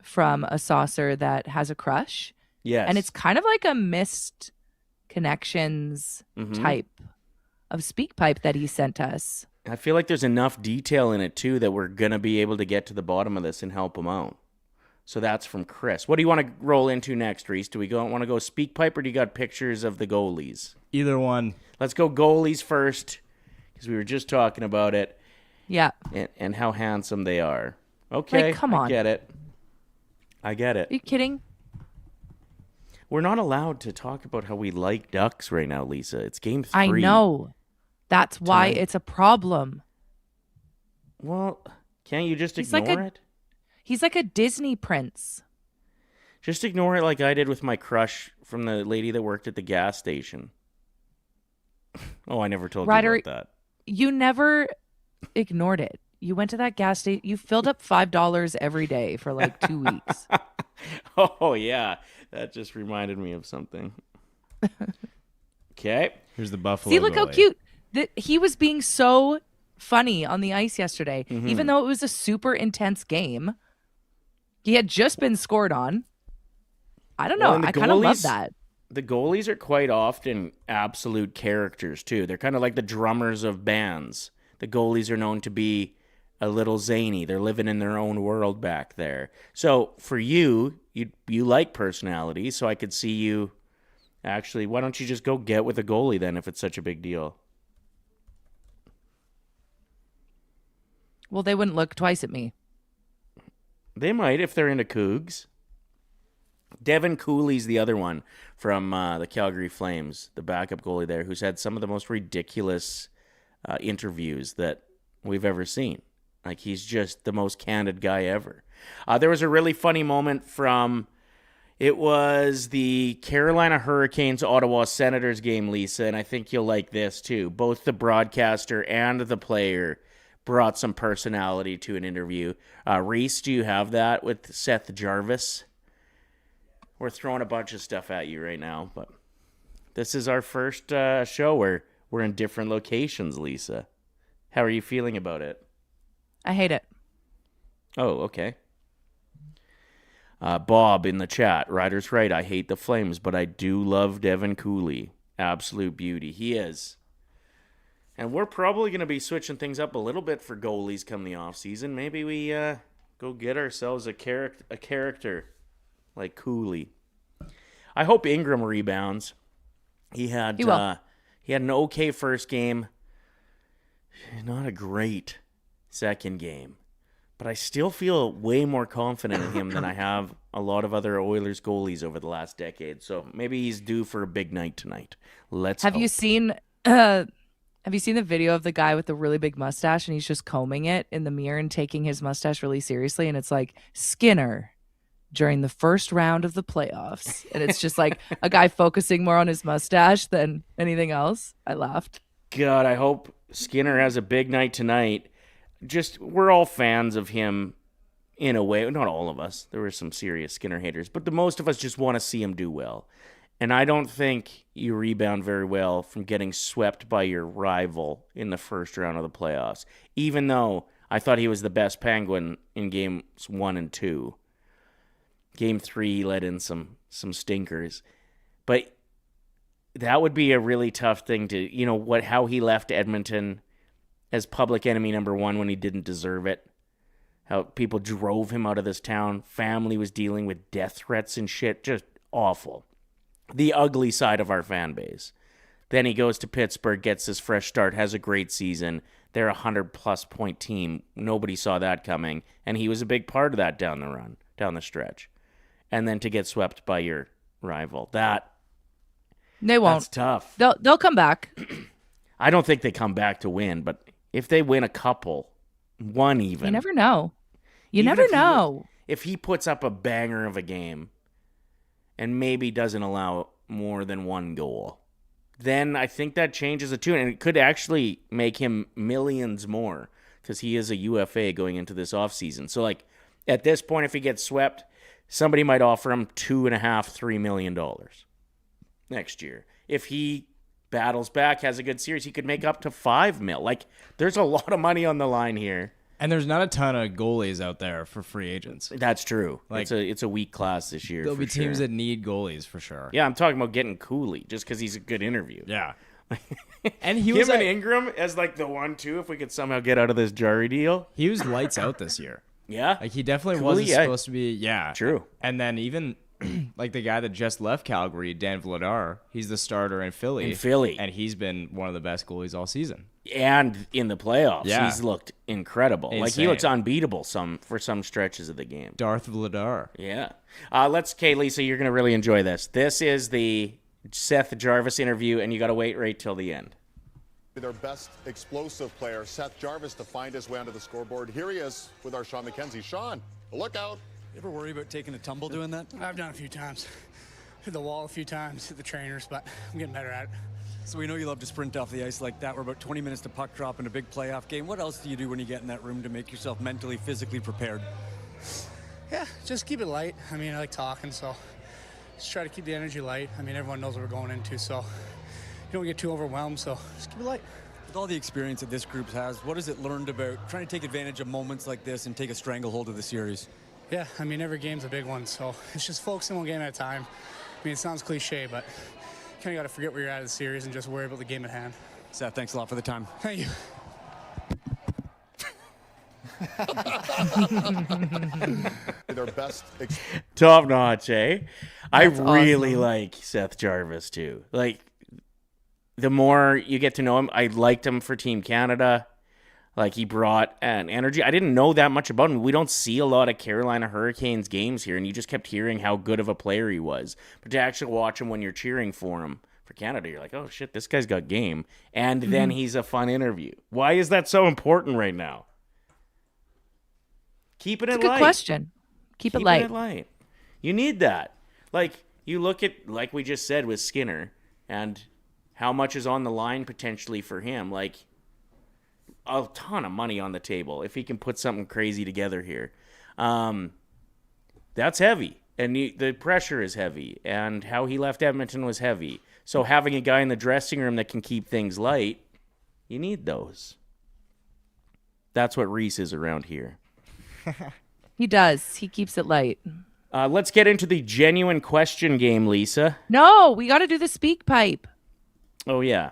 from a saucer that has a crush. Yes. And it's kind of like a missed connections type of Speakpipe that he sent us. I feel like there's enough detail in it, too, that we're going to be able to get to the bottom of this and help him out. So that's from Chris. What do you want to roll into next, Reese? Do we want to go Speakpipe, or do you got pictures of the goalies? Either one. Let's go goalies first, because we were just talking about it. Yeah. And how handsome they are. Okay, come on. I get it. Are you kidding? We're not allowed to talk about how we like Ducks right now, Lisa. It's game 3. I know. That's why it's a problem. Well, can't you just ignore it? He's like a Disney prince. Just ignore it like I did with my crush from the lady that worked at the gas station. Oh, I never told Ryder, you about that. You never ignored it. You went to that gas station. You filled up $5 every day for like 2 weeks. Oh, yeah. That just reminded me of something. Okay. Here's the Buffalo. See, look how goalie. cute. He was being so funny on the ice yesterday, even though it was a super intense game. He had just been scored on. I don't know. I kind of love that. The goalies are quite often absolute characters, too. They're kind of like the drummers of bands. The goalies are known to be a little zany. They're living in their own world back there. So for you like personality, so I could see you actually, why don't you just go get with a goalie then if it's such a big deal? Well, they wouldn't look twice at me. They might if they're into Cougs. Devin Cooley's the other one from the Calgary Flames, the backup goalie there, who's had some of the most ridiculous interviews that we've ever seen. Like, he's just the most candid guy ever. There was a really funny moment it was the Carolina Hurricanes Ottawa Senators game, Lisa, and I think you'll like this too. Both the broadcaster and the player brought some personality to an interview. Reese, do you have that with Seth Jarvis? We're throwing a bunch of stuff at you right now, but this is our first show where we're in different locations, Lisa. How are you feeling about it? I hate it. Oh, okay. Bob in the chat. Ryder's right. I hate the Flames, but I do love Devin Cooley. Absolute beauty. He is. And we're probably going to be switching things up a little bit for goalies come the offseason. Maybe we go get ourselves a character like Cooley. I hope Ingram rebounds. He had an okay first game. Not a great second game. But I still feel way more confident in him than I have a lot of other Oilers goalies over the last decade. So maybe he's due for a big night tonight. Have you seen the video of the guy with the really big mustache and he's just combing it in the mirror and taking his mustache really seriously? And it's like Skinner during the first round of the playoffs. And it's just like a guy focusing more on his mustache than anything else. I laughed. God, I hope Skinner has a big night tonight. We're all fans of him in a way. Not all of us. There were some serious Skinner haters. But the most of us just want to see him do well. And I don't think you rebound very well from getting swept by your rival in the first round of the playoffs. Even though I thought he was the best Penguin in games 1 and 2. Game 3, he let in some stinkers. But that would be a really tough thing to, how he left Edmonton as public enemy number 1 when he didn't deserve it. How people drove him out of this town. Family was dealing with death threats and shit. Just awful. The ugly side of our fan base. Then he goes to Pittsburgh, gets his fresh start, has a great season. They're a 100-plus point team. Nobody saw that coming. And he was a big part of that down the stretch. And then to get swept by your rival. They won't. That's tough. They'll come back. I don't think they come back to win, but if they win a couple, one even. You never know. You never know. If he puts up a banger of a game and maybe doesn't allow more than one goal, then I think that changes the tune. And it could actually make him millions more because he is a UFA going into this offseason. So, at this point, if he gets swept, somebody might offer him $2.5–3 million next year. If he battles back, has a good series, he could make up to $5 million. There's a lot of money on the line here. And there's not a ton of goalies out there for free agents. That's true. Like, it's a weak class this year. There'll be sure. teams that need goalies for sure. Yeah, I'm talking about getting Cooley just because he's a good interview. Yeah. And he was him and Ingram as like the 1-2 if we could somehow get out of this Jarry deal. He was lights out this year. Yeah. Like he definitely Cooley, wasn't supposed to be. Yeah. True. And then even like the guy that just left Calgary, Dan Vladar, he's the starter in Philly. And he's been one of the best goalies all season. And in the playoffs, Yeah. he's looked incredible. Like he Insane. looks unbeatable for some stretches of the game. Darth Vladar. Yeah. Okay, Lisa, you're going to really enjoy this. This is the Seth Jarvis interview, and you got to wait right till the end. Their best explosive player, Seth Jarvis, to find his way onto the scoreboard. Here he is with our Sean McKenzie. Sean, look out. You ever worry about taking a tumble doing that? I've done it a few times. Hit the wall a few times, hit the trainers, but I'm getting better at it. So we know you love to sprint off the ice like that. We're about 20 minutes to puck drop in a big playoff game. What else do you do when you get in that room to make yourself mentally, physically prepared? Yeah, just keep it light. I mean, I like talking, so just try to keep the energy light. I mean, everyone knows what we're going into, so you don't get too overwhelmed, so just keep it light. With all the experience that this group has, what has it learned about trying to take advantage of moments like this and take a stranglehold of the series? Yeah, I mean, every game's a big one, so it's just focusing one game at a time. I mean, it sounds cliche, but you kind of got to forget where you're at in the series and just worry about the game at hand. Seth, thanks a lot for the time. Thank you. Their best Top notch, eh? I That's really awesome. like Seth Jarvis, too. Like, the more you get to know him, I liked him for Team Canada. Like, he brought an energy. I didn't know that much about him. We don't see a lot of Carolina Hurricanes games here, and you just kept hearing how good of a player he was. But to actually watch him when you're cheering for him for Canada, you're like, oh, shit, this guy's got game. And then he's a fun interview. Why is that so important right now? Keeping It's it a good light. question. Keep it light. You need that. Like, you look at, like we just said with Skinner, and how much is on the line potentially for him. Like, a ton of money on the table if he can put something crazy together here. That's heavy. And the pressure is heavy. And how he left Edmonton was heavy. So having a guy in the dressing room that can keep things light, you need those. That's what Reese is around here. He does. He keeps it light. Let's get into the genuine question game, Lisa. No, we got to do the speak pipe. Oh, yeah.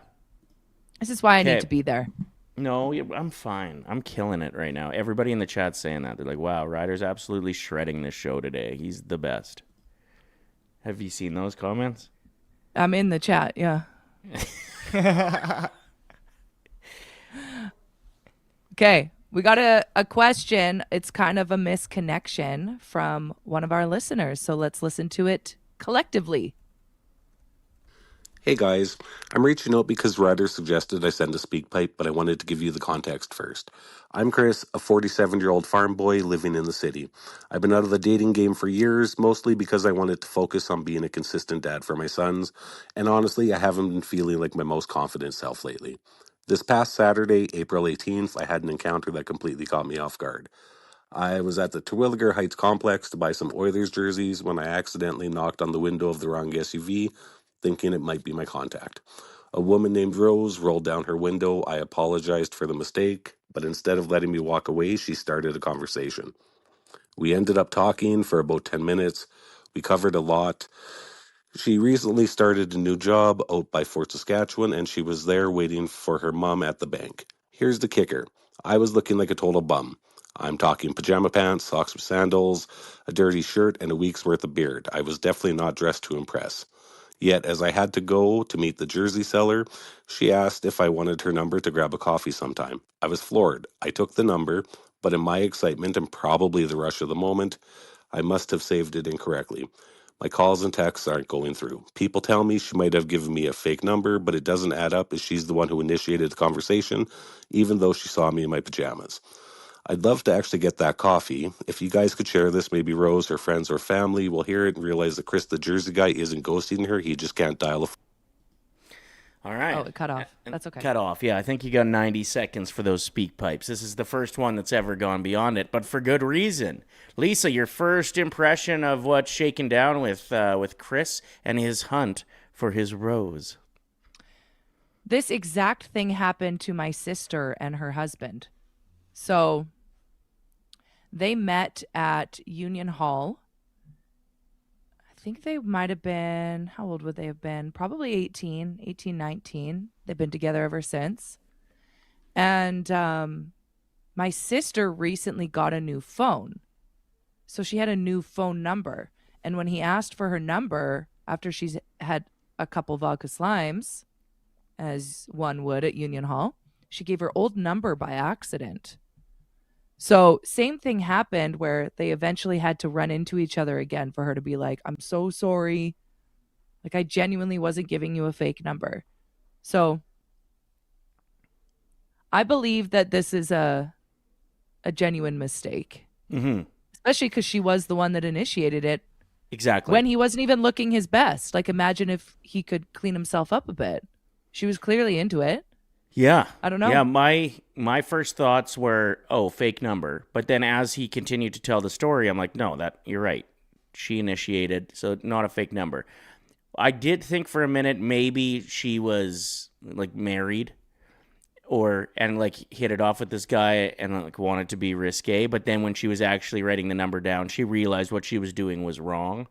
This is why I Okay. need to be there. No, I'm fine. I'm killing it right now. Everybody in the chat's saying that. They're like, wow, Ryder's absolutely shredding this show today. He's the best. Have you seen those comments? I'm in the chat, yeah. Okay, we got a question. It's kind of a misconnection from one of our listeners, so let's listen to it collectively. Hey guys, I'm reaching out because Ryder suggested I send a speak pipe, but I wanted to give you the context first. I'm Chris, a 47-year-old farm boy living in the city. I've been out of the dating game for years, mostly because I wanted to focus on being a consistent dad for my sons, and honestly, I haven't been feeling like my most confident self lately. This past Saturday, April 18th, I had an encounter that completely caught me off guard. I was at the Terwilliger Heights complex to buy some Oilers jerseys when I accidentally knocked on the window of the wrong SUV, thinking it might be my contact. A woman named Rose rolled down her window. I apologized for the mistake, but instead of letting me walk away, she started a conversation. We ended up talking for about 10 minutes. We covered a lot. She recently started a new job out by Fort Saskatchewan, and she was there waiting for her mom at the bank. Here's the kicker. I was looking like a total bum. I'm talking pajama pants, socks with sandals, a dirty shirt, and a week's worth of beard. I was definitely not dressed to impress. Yet, as I had to go to meet the jersey seller, she asked if I wanted her number to grab a coffee sometime. I was floored. I took the number, but in my excitement and probably the rush of the moment, I must have saved it incorrectly. My calls and texts aren't going through. People tell me she might have given me a fake number, but it doesn't add up as she's the one who initiated the conversation, even though she saw me in my pajamas. I'd love to actually get that coffee. If you guys could share this, maybe Rose, her friends, or family will hear it and realize that Chris, the Jersey guy, isn't ghosting her. He just can't dial a... All right. Oh, it cut off. That's okay. Cut off. Yeah, I think you got 90 seconds for those speak pipes. This is the first one that's ever gone beyond it, but for good reason. Lisa, your first impression of what's shaken down with Chris and his hunt for his rose. This exact thing happened to my sister and her husband. So They met at Union Hall. I think they might have been, how old would they have been? Probably 18, 19. They've been together ever since. And my sister recently got a new phone. So she had a new phone number. And when he asked for her number after she's had a couple vodka slimes, as one would at Union Hall, she gave her old number by accident. So same thing happened where they eventually had to run into each other again for her to be like, I'm so sorry. Like, I genuinely wasn't giving you a fake number. So I believe that this is a genuine mistake. Mm-hmm. Especially because she was the one that initiated it. Exactly. When he wasn't even looking his best. Like, imagine if he could clean himself up a bit. She was clearly into it. Yeah. I don't know. Yeah, my first thoughts were, oh, fake number. But then as he continued to tell the story, I'm like, no, you're right. She initiated, so not a fake number. I did think for a minute maybe she was like married and like hit it off with this guy and like wanted to be risque. But then when she was actually writing the number down, she realized what she was doing was wrong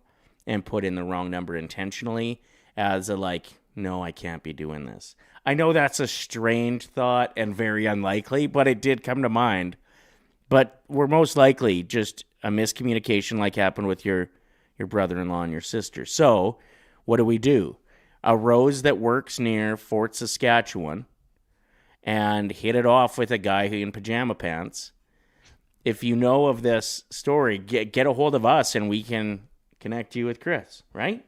and put in the wrong number intentionally as a like, no, I can't be doing this. I know that's a strange thought and very unlikely, but it did come to mind. But we're most likely just a miscommunication like happened with your brother-in-law and your sister. So what do? A Rose that works near Fort Saskatchewan and hit it off with a guy who in pajama pants. If you know of this story, get a hold of us and we can connect you with Chris, right?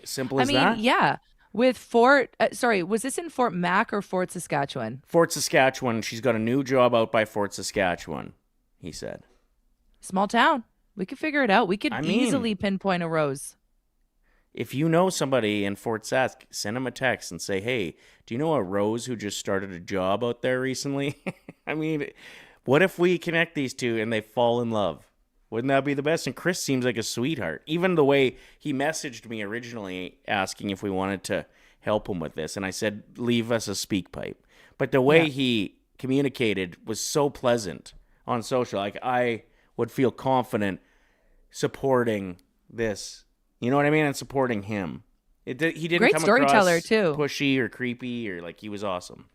Simple as that? I mean, yeah. With Fort, was this in Fort Mac or Fort Saskatchewan? Fort Saskatchewan. She's got a new job out by Fort Saskatchewan, he said. Small town. We could figure it out. We could easily pinpoint a Rose. If you know somebody in Fort Sask, send them a text and say, hey, do you know a Rose who just started a job out there recently? I mean, what if we connect these two and they fall in love? Wouldn't that be the best? And Chris seems like a sweetheart. Even the way he messaged me originally asking if we wanted to help him with this. And I said, leave us a Speakpipe. But the way he communicated was so pleasant on social. Like, I would feel confident supporting this. You know what I mean? And supporting him. He didn't Great come storyteller, across too. pushy or creepy or like he was awesome.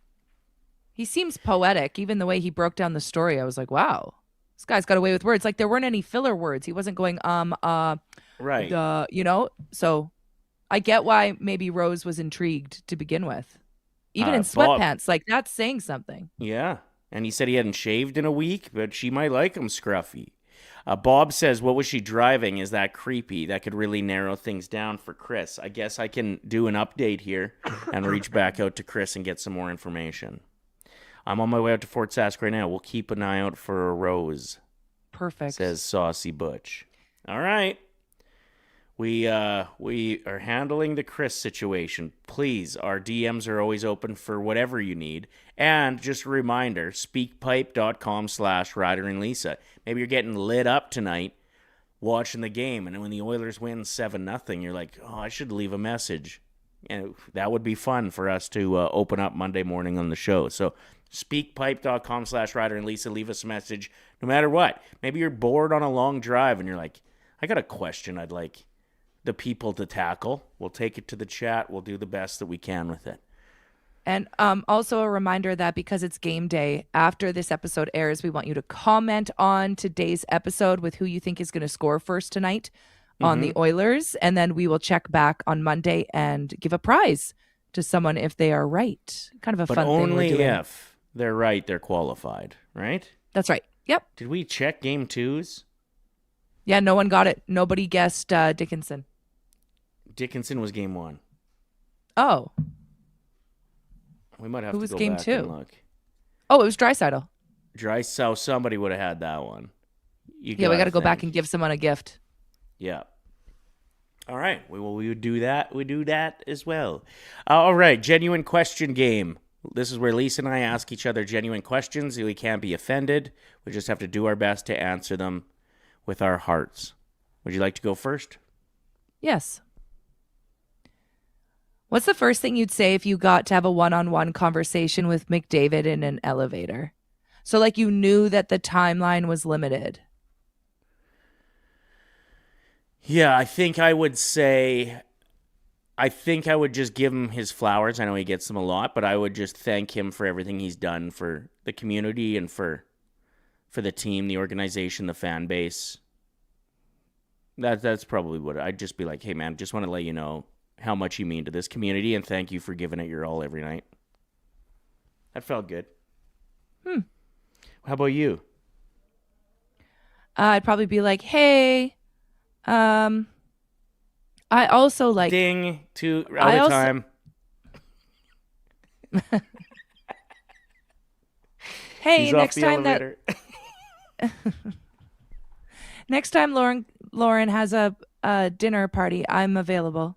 He seems poetic. Even the way he broke down the story, I was like, wow. This guy's got away with words. Like, there weren't any filler words. He wasn't going, right. You know? So I get why maybe Rose was intrigued to begin with. Even in sweatpants, like, that's saying something. Yeah. And he said he hadn't shaved in a week, but she might like him scruffy. Bob says, what was she driving? Is that creepy? That could really narrow things down for Chris. I guess I can do an update here and reach back out to Chris and get some more information. I'm on my way out to Fort Sask right now. We'll keep an eye out for a Rose. Perfect. Says Saucy Butch. All right. We are handling the Chris situation. Please, our DMs are always open for whatever you need. And just a reminder, speakpipe.com/Ryder and Lisa. Maybe you're getting lit up tonight watching the game, and when the Oilers win 7-0, you're like, oh, I should leave a message. And that would be fun for us to open up Monday morning on the show. So speakpipe.com/Ryder and Lisa. Leave us a message no matter what. Maybe you're bored on a long drive and you're like, I got a question I'd like the people to tackle. We'll take it to the chat. We'll do the best that we can with it. And also a reminder that because it's game day, after this episode airs, we want you to comment on today's episode with who you think is going to score first tonight on the Oilers. And then we will check back on Monday and give a prize to someone if they are right. Kind of a fun thing we're doing. But only if they're right, they're qualified, right? That's right. Yep. Did we check game twos? Yeah, no one got it. Nobody guessed Dickinson. Dickinson was game one. Oh. We might have Who to was go game back two? and look. Oh, it was Draisaitl. Draisaitl, somebody would have had that one. We got to go back and give someone a gift. Yeah. All right. We would do that. We do that as well. All right. Genuine question game. This is where Lisa and I ask each other genuine questions. We can't be offended. We just have to do our best to answer them with our hearts. Would you like to go first? Yes. What's the first thing you'd say if you got to have a one-on-one conversation with McDavid in an elevator? So like you knew that the timeline was limited. Yeah, I think I would just give him his flowers. I know he gets them a lot, but I would just thank him for everything he's done for the community and for the team, the organization, the fan base. That's probably what I'd just be like, hey man, just want to let you know how much you mean to this community and thank you for giving it your all every night. That felt good. How about you? I'd probably be like, hey, I also like ding to out of time. Hey, He's next off the time elevator. next time Lauren has a dinner party, I'm available.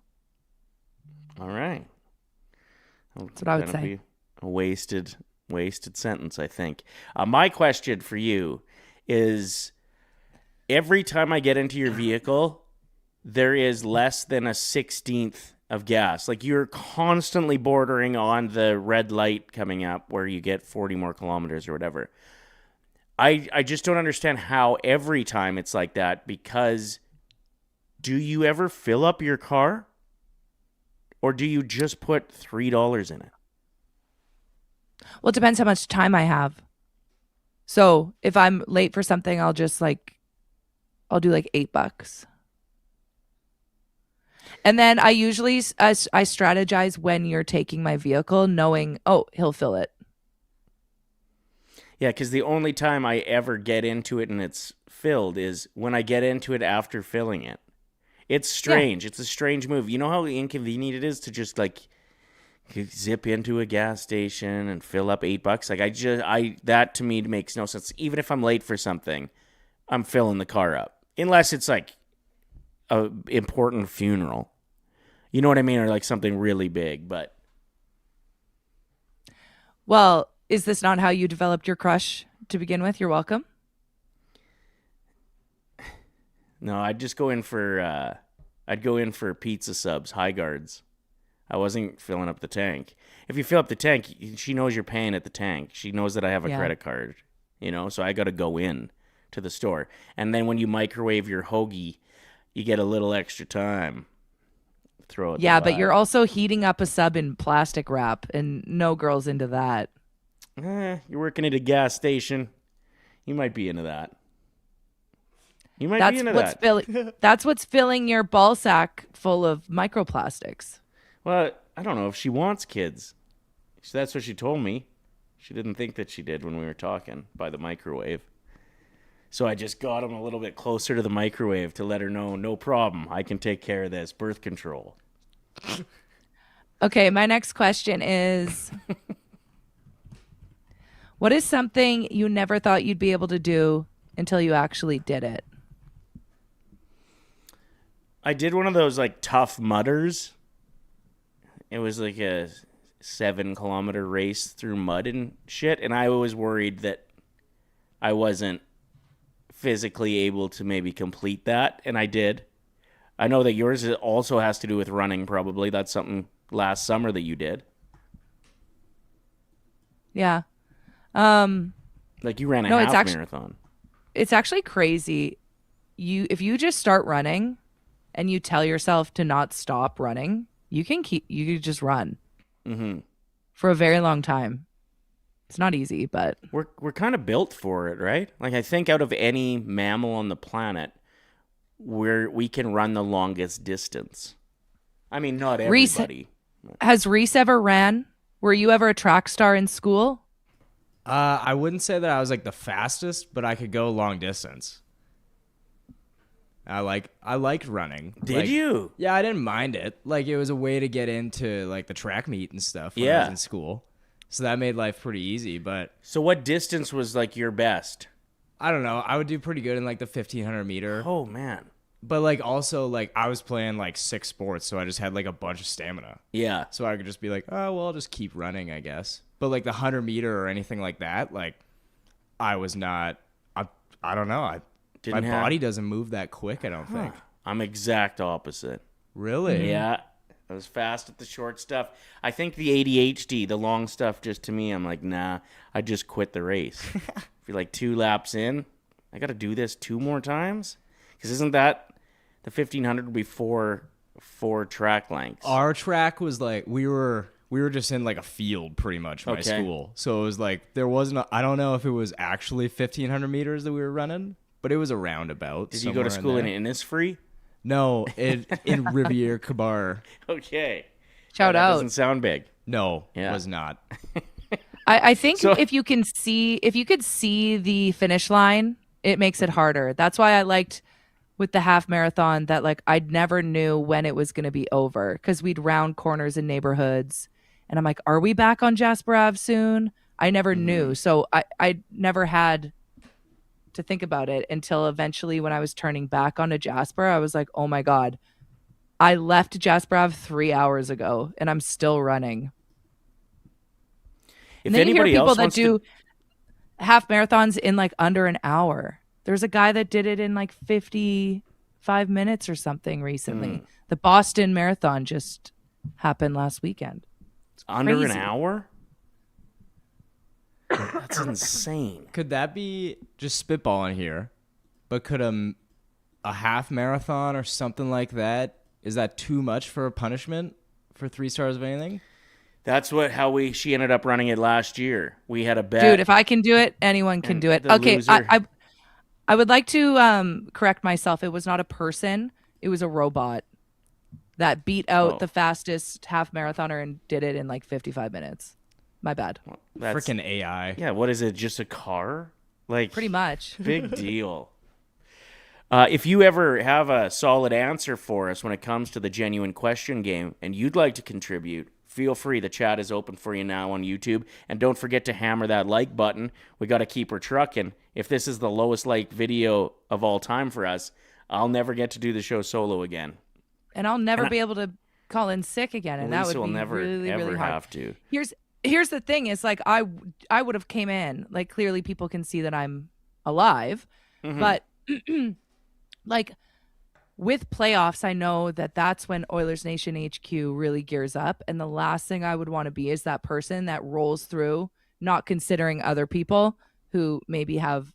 All right. That's what I would say. Be a wasted sentence, I think. My question for you is, every time I get into your vehicle, there is less than a 16th of gas. Like, you're constantly bordering on the red light coming up where you get 40 more kilometers or whatever. I just don't understand how every time it's like that, because do you ever fill up your car? Or do you just put $3 in it? Well, it depends how much time I have. So if I'm late for something, I'll do like $8. And then I usually I strategize when you're taking my vehicle, knowing, oh, he'll fill it. Yeah, because the only time I ever get into it and it's filled is when I get into it after filling it. It's strange. Yeah. It's a strange move. You know how inconvenient it is to just like zip into a gas station and fill up $8? Like that to me makes no sense. Even if I'm late for something, I'm filling the car up. Unless it's like a important funeral. You know what I mean? Or like something really big, but. Well, is this not how you developed your crush to begin with? You're welcome. No, I'd just go in for pizza subs, high guards. I wasn't filling up the tank. If you fill up the tank, she knows you're paying at the tank. She knows that I have a credit card, so I got to go in to the store. And then when you microwave your hoagie, you get a little extra time. Throw it. Yeah, but you're also heating up a sub in plastic wrap, and no girl's into that. You're working at a gas station. You might be into that. You might be into that. That's what's filling your ball sack full of microplastics. Well, I don't know if she wants kids. So that's what she told me. She didn't think that she did when we were talking by the microwave. So I just got him a little bit closer to the microwave to let her know, no problem. I can take care of this. Birth control. Okay, my next question is, what is something you never thought you'd be able to do until you actually did it? I did one of those like tough mudders. It was like a 7-kilometer race through mud and shit. And I was worried that I wasn't physically able to maybe complete that. And I did. I know that yours also has to do with running, probably. That's something last summer that you did. Yeah. Like you ran a half marathon. It's actually crazy. If you just start running and you tell yourself to not stop running, you can just run for a very long time. It's not easy, but we're kind of built for it, right? Like I think out of any mammal on the planet, we can run the longest distance. I mean, not everybody. Has Reese ever ran? Were you ever a track star in school? I wouldn't say that I was like the fastest, but I could go long distance. I liked running. Did you? Yeah, I didn't mind it. Like it was a way to get into like the track meet and stuff when I was in school. So that made life pretty easy, but so what distance was like your best? I don't know. I would do pretty good in like the 1500 meter. Oh man. But like also like I was playing like 6 sports, so I just had like a bunch of stamina. Yeah. So I could just be like, oh well, I'll just keep running, I guess. But like the 100 meter or anything like that, like I was not. I don't know. My body doesn't move that quick. I don't think. I'm exact opposite. Really? Yeah. I was fast at the short stuff. I think the ADHD, the long stuff, just to me, I'm like, nah, I just quit the race. If you're like 2 laps in, I got to do this 2 more times? Because isn't that the 1500 would be four track lengths? Our track was like, we were just in like a field pretty much in my school. So it was like, there wasn't, I don't know if it was actually 1500 meters that we were running, but it was a roundabout. Did you go to school in Innisfree? No, in Riviere Cabar. Okay. Shout out. Doesn't sound big. No, it was not. I think if you could see the finish line, it makes it harder. That's why I liked with the half marathon that like I never knew when it was going to be over because we'd round corners in neighborhoods. And I'm like, are we back on Jasper Ave soon? I never knew. So I never had to think about it until eventually when I was turning back onto Jasper, I was like, oh my God, I left Jasper Ave 3 hours ago and I'm still running. And then you hear people that do half marathons in like under an hour. There's a guy that did it in like 55 minutes or something recently. The Boston Marathon just happened last weekend. It's under crazy. an hour? That's insane. Could that be just spitballing here? But could a half marathon or something like that, is that too much for a punishment for 3 stars of anything? That's how she ended up running it last year. We had a bet. Dude, if I can do it, anyone can do it. Okay, I would like to correct myself. It was not a person. It was a robot that beat out the fastest half marathoner and did it in like 55 minutes. My bad. Freaking AI. Yeah, what is it? Just a car? Like pretty much. Big deal. If you ever have a solid answer for us when it comes to the genuine question game and you'd like to contribute, feel free. The chat is open for you now on YouTube. And don't forget to hammer that like button. We got to keep her trucking. If this is the lowest liked video of all time for us, I'll never get to do the show solo again. And I'll never be able to call in sick again. And that would be never, really, ever really hard. Have to. Here's the thing is like I would have came in, like clearly people can see that I'm alive, but like with playoffs, I know that that's when Oilers Nation HQ really gears up. And the last thing I would want to be is that person that rolls through, not considering other people who maybe have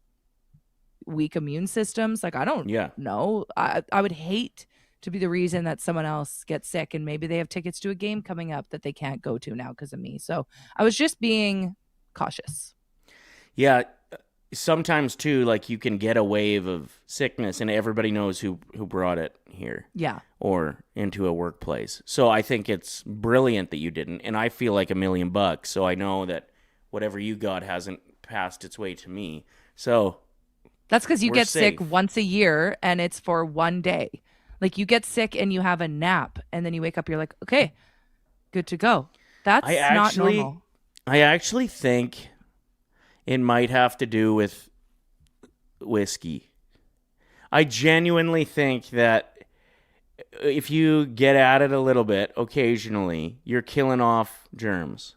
weak immune systems. Like, I don't know. I would hate to be the reason that someone else gets sick and maybe they have tickets to a game coming up that they can't go to now because of me. So I was just being cautious. Yeah. Sometimes too, like you can get a wave of sickness and everybody knows who brought it here. Yeah. Or into a workplace. So I think it's brilliant that you didn't. And I feel like $1 million. So I know that whatever you got hasn't passed its way to me. So that's because you get sick once a year and it's for one day. Like you get sick and you have a nap and then you wake up, you're like, okay, good to go. That's not normal. I actually think it might have to do with whiskey. I genuinely think that if you get at it a little bit occasionally, you're killing off germs.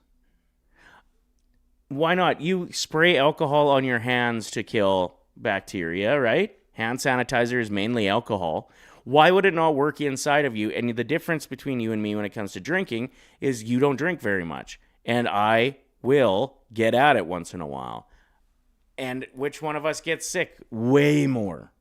Why not? You spray alcohol on your hands to kill bacteria, right? Hand sanitizer is mainly alcohol. Why would it not work inside of you? And the difference between you and me when it comes to drinking is you don't drink very much. And I will get at it once in a while. And which one of us gets sick? Way more.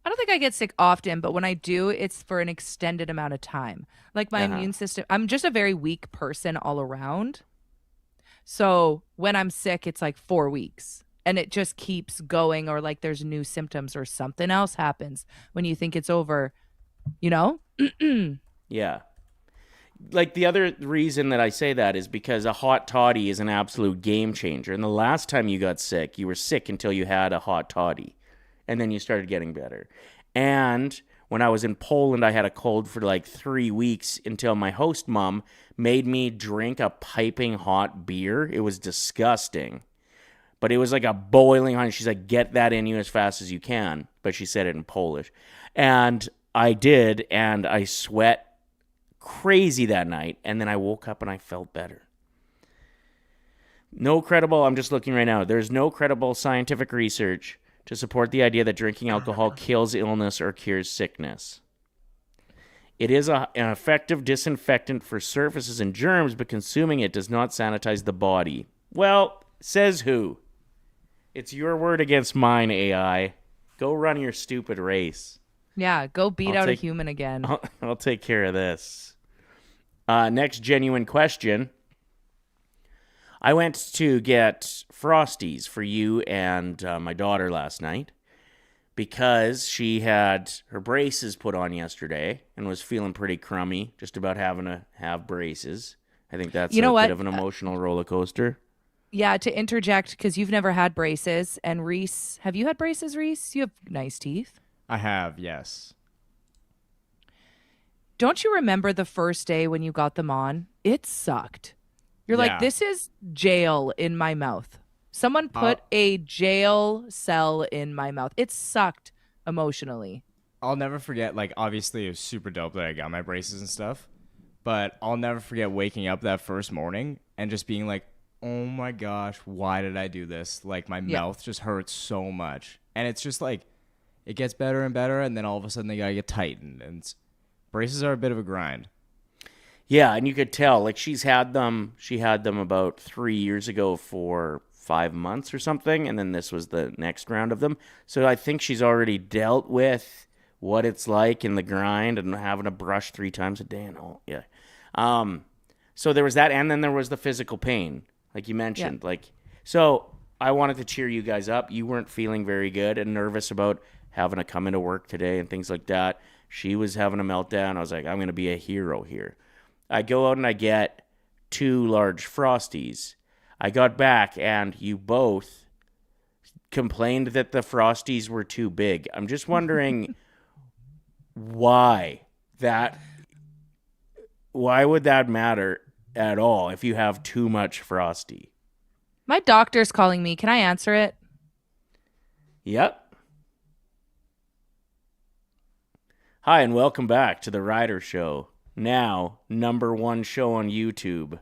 I don't think I get sick often, but when I do, it's for an extended amount of time. Like my immune system, I'm just a very weak person all around. So when I'm sick, it's like 4 weeks. And it just keeps going, or like there's new symptoms or something else happens when you think it's over, you know? Yeah. Like the other reason that I say that is because a hot toddy is an absolute game changer. And the last time you got sick, you were sick until you had a hot toddy. And then you started getting better. And when I was in Poland, I had a cold for like 3 weeks until my host mom made me drink a piping hot beer. It was disgusting. But it was like a boiling hot. She's like, get that in you as fast as you can. But she said it in Polish. And I did, and I sweat crazy that night. And then I woke up and I felt better. No credible, I'm just looking right now. There's no credible scientific research to support the idea that drinking alcohol kills illness or cures sickness. It is an effective disinfectant for surfaces and germs, but consuming it does not sanitize the body. Well, says who? It's your word against mine, AI. Go run your stupid race. Yeah, go beat out a human again. I'll take care of this. Next genuine question. I went to get Frostys for you and my daughter last night because she had her braces put on yesterday and was feeling pretty crummy, just about having to have braces. I think that's bit of an emotional roller coaster. Yeah, to interject, because you've never had braces. And Reese, have you had braces, Reese? You have nice teeth. I have, yes. Don't you remember the first day when you got them on? It sucked. You're like, this is jail in my mouth. Someone put a jail cell in my mouth. It sucked emotionally. I'll never forget, obviously it was super dope that I got my braces and stuff, but I'll never forget waking up that first morning and just being like, oh my gosh, why did I do this? My mouth just hurts so much. And it's just it gets better and better, and then all of a sudden they gotta get tightened. And braces are a bit of a grind. Yeah, and you could tell, she had them about 3 years ago for 5 months or something, and then this was the next round of them. So I think she's already dealt with what it's like in the grind and having to brush 3 times a day and all. Yeah. So there was that, and then there was the physical pain, like you mentioned. Yeah. So I wanted to cheer you guys up. You weren't feeling very good and nervous about having to come into work today and things like that. She was having a meltdown. I was like, I'm going to be a hero here. I go out and I get 2 large Frosties. I got back and you both complained that the Frosties were too big. I'm just wondering why would that matter at all if you have too much Frosty? My doctor's calling me. Can I answer it? Yep. Hi, and welcome back to the Ryder Show. Now, #1 show on YouTube.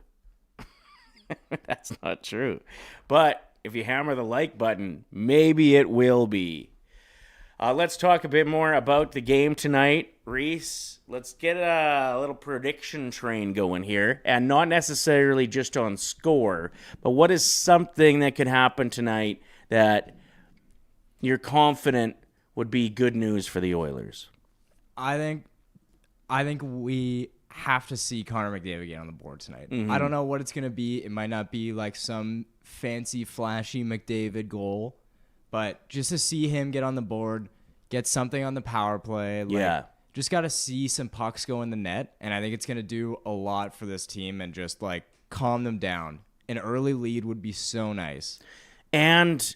That's not true. But if you hammer the like button, maybe it will be. Let's talk a bit more about the game tonight. Reese, let's get a little prediction train going here. And not necessarily just on score, but what is something that could happen tonight that you're confident would be good news for the Oilers? I think we have to see Connor McDavid get on the board tonight. Mm-hmm. I don't know what it's going to be. It might not be some fancy, flashy McDavid goal, but just to see him get on the board, get something on the power play. Just got to see some pucks go in the net, and I think it's going to do a lot for this team and just calm them down. An early lead would be so nice. And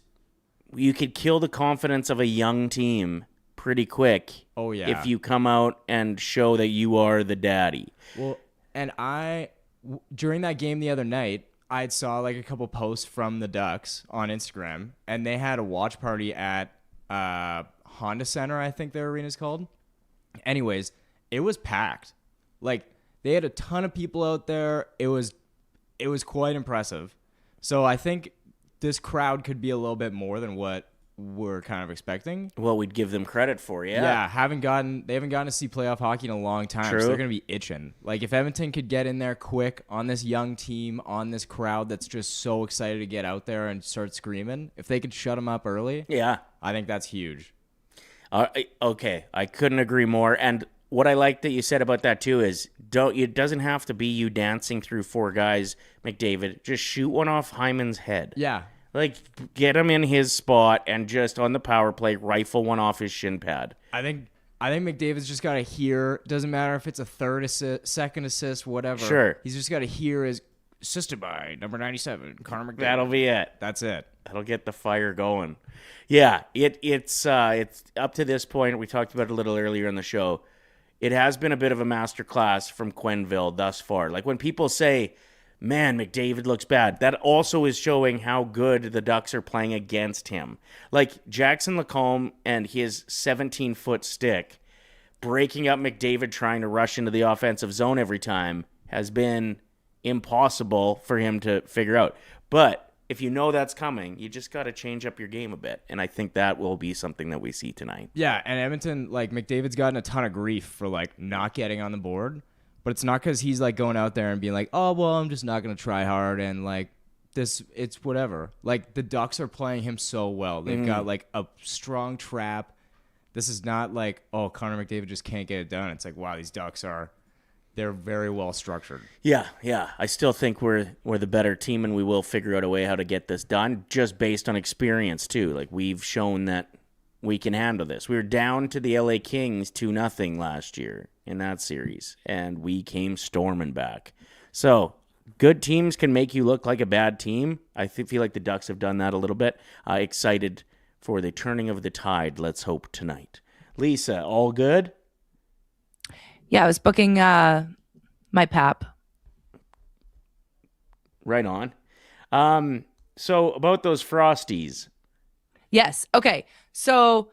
you could kill the confidence of a young team pretty quick. Oh, yeah. If you come out and show that you are the daddy. Well, and during that game the other night, I saw a couple posts from the Ducks on Instagram, and they had a watch party at Honda Center, I think their arena's called. Anyways, it was packed. They had a ton of people out there. It was quite impressive. So I think this crowd could be a little bit more than what we're kind of expecting. Well, we'd give them credit for, yeah. Yeah, they haven't gotten to see playoff hockey in a long time. True. So they're going to be itching. If Edmonton could get in there quick on this young team, on this crowd that's just so excited to get out there and start screaming, if they could shut them up early, yeah, I think that's huge. Okay, I couldn't agree more. And what I like that you said about that too is it doesn't have to be you dancing through 4 guys, McDavid. Just shoot one off Hyman's head. Yeah. Get him in his spot and just on the power play, rifle one off his shin pad. I think McDavid's just got to hear. Doesn't matter if it's a third assist, second assist, whatever. Sure. He's just got to hear his assisted by number 97, Connor McDavid. That'll be it. That's it. That'll get the fire going. Yeah, it's up to this point. We talked about it a little earlier in the show. It has been a bit of a masterclass from Quenneville thus far. When people say, man, McDavid looks bad, that also is showing how good the Ducks are playing against him. Jackson Lacombe and his 17-foot stick breaking up McDavid trying to rush into the offensive zone every time has been impossible for him to figure out. But if you know that's coming, you just got to change up your game a bit. And I think that will be something that we see tonight. Yeah, and Edmonton, like, McDavid's gotten a ton of grief for, like, not getting on the board. But it's not because he's, like, going out there and being like, oh, well, I'm just not going to try hard and, like, it's whatever. Like, the Ducks are playing him so well. They've got, like, a strong trap. This is not like, oh, Connor McDavid just can't get it done. It's like, wow, these Ducks they're very well structured. Yeah. I still think we're the better team, and we will figure out a way how to get this done, just based on experience too. Like, we've shown that we can handle this. We were down to the LA Kings 2-0 last year in that series, and we came storming back. So good teams can make you look like a bad team. I feel like the Ducks have done that a little bit. Excited for the turning of the tide, let's hope, tonight. Lisa, all good? Yeah, I was booking my PAP. Right on. So about those Frosties. Yes. Okay. So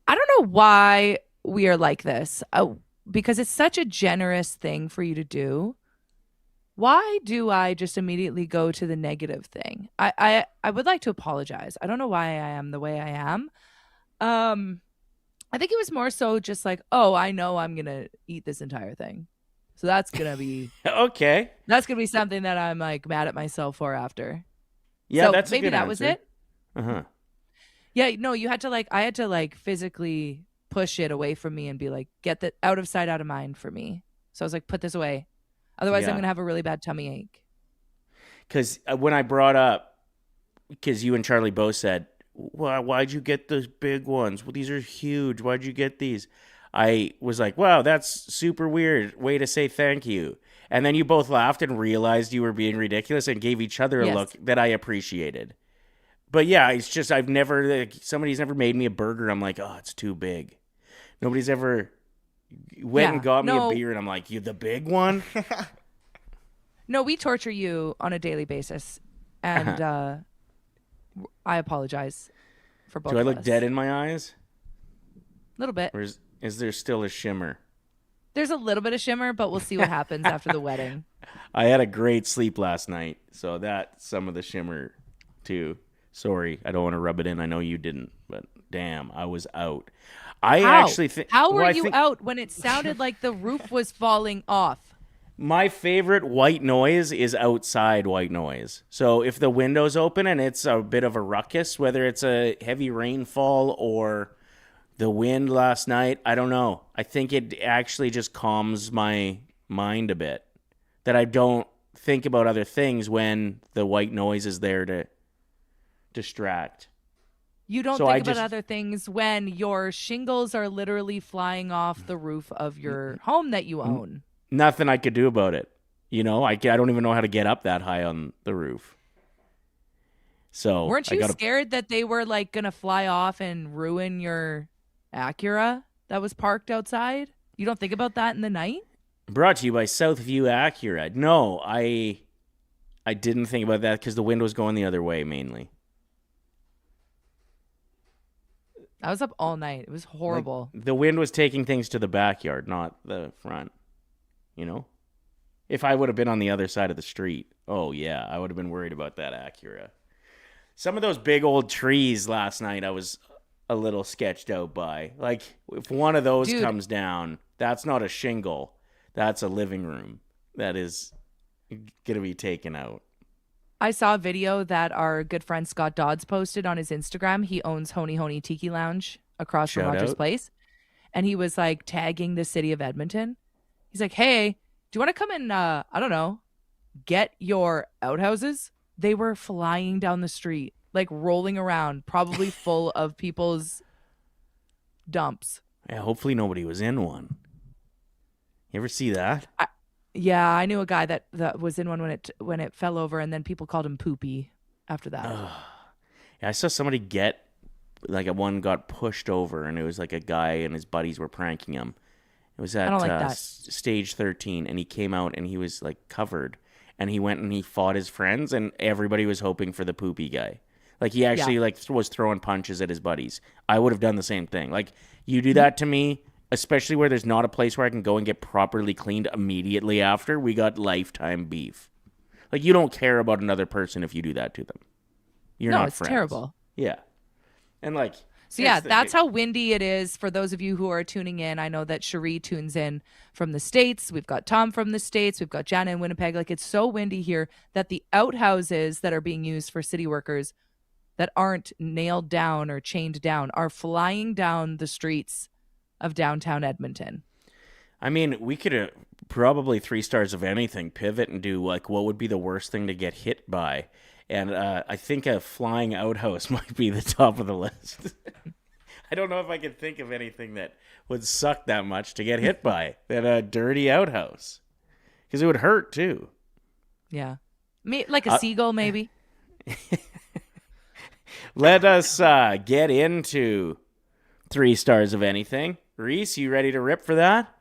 I don't know why we are like this, because it's such a generous thing for you to do. Why do I just immediately go to the negative thing? I would like to apologize. I don't know why I am the way I am. I think it was more so just like, oh, I know I'm going to eat this entire thing. So that's going to be okay. That's going to be something that I'm like mad at myself for after. Yeah, so that's a maybe good that answer. was it. Uh-huh. Yeah, no, you had to like, I had to like physically push it away from me and be like, get that out of sight, out of mind for me. So I was like, put this away. Otherwise, I'm going to have a really bad tummy ache. Because when I brought up, because you and Charlie both said, why'd you get those big ones? Well, these are huge. Why'd you get these? I was like, wow, that's super weird. Way to say thank you. And then you both laughed and realized you were being ridiculous and gave each other a look that I appreciated. But yeah, it's just somebody's never made me a burger. I'm like, oh, it's too big. Nobody's ever went and got me a beer, and I'm like, you the big one? No, we torture you on a daily basis, and I apologize for both. Do I of look us. dead in my eyes? A little bit. Or is there still a shimmer? There's a little bit of shimmer, but we'll see what happens after the wedding. I had a great sleep last night, so that's some of the shimmer too. Sorry, I don't want to rub it in. I know you didn't, but damn, I was out. How were you out when it sounded like the roof was falling off? My favorite white noise is outside white noise. So if the window's open and it's a bit of a ruckus, whether it's a heavy rainfall or the wind last night, I don't know. I think it actually just calms my mind a bit. That I don't think about other things when the white noise is there to distract. You don't think about other things when your shingles are literally flying off the roof of your home that you own. Nothing I could do about it. You know, I don't even know how to get up that high on the roof. So weren't you scared that they were like going to fly off and ruin your Acura that was parked outside? You don't think about that in the night? Brought to you by Southview Acura. No, I didn't think about that because the wind was going the other way mainly. I was up all night. It was horrible. Like, the wind was taking things to the backyard, not the front. You know? If I would have been on the other side of the street, oh yeah, I would have been worried about that Acura. Some of those big old trees last night I was a little sketched out by. Like, if one of those comes down, that's not a shingle. That's a living room that is going to be taken out. I saw a video that our good friend Scott Dodds posted on his Instagram. He owns Honey Honey Tiki Lounge across from Rogers Place. And he was like tagging the city of Edmonton. He's like, hey, do you want to come and, I don't know, get your outhouses? They were flying down the street, like rolling around, probably full of people's dumps. Yeah, hopefully nobody was in one. You ever see that? Yeah, I knew a guy that was in one when it fell over, and then people called him Poopy after that. Yeah, I saw somebody get, like, one got pushed over, and it was like a guy and his buddies were pranking him. It was at stage 13, and he came out, and he was, like, covered. And he went and he fought his friends, and everybody was hoping for the Poopy guy. Like, he actually, was throwing punches at his buddies. I would have done the same thing. Like, you do that to me, especially where there's not a place where I can go and get properly cleaned immediately after, we got lifetime beef. Like, you don't care about another person if you do that to them. You're not it's friends. terrible. Yeah. And like, so yeah, that's how windy it is. For those of you who are tuning in, I know that Charlee tunes in from the States. We've got Tom from the States. We've got Jana in Winnipeg. Like, it's so windy here that the outhouses that are being used for city workers that aren't nailed down or chained down are flying down the streets of downtown Edmonton. I mean, we could probably 3 stars of anything pivot and do like, what would be the worst thing to get hit by? And I think a flying outhouse might be the top of the list. I don't know if I can think of anything that would suck that much to get hit by than a dirty outhouse. Because it would hurt, too. Yeah. Like a seagull, maybe. Let us get into 3 stars of anything. Reese, you ready to rip for that?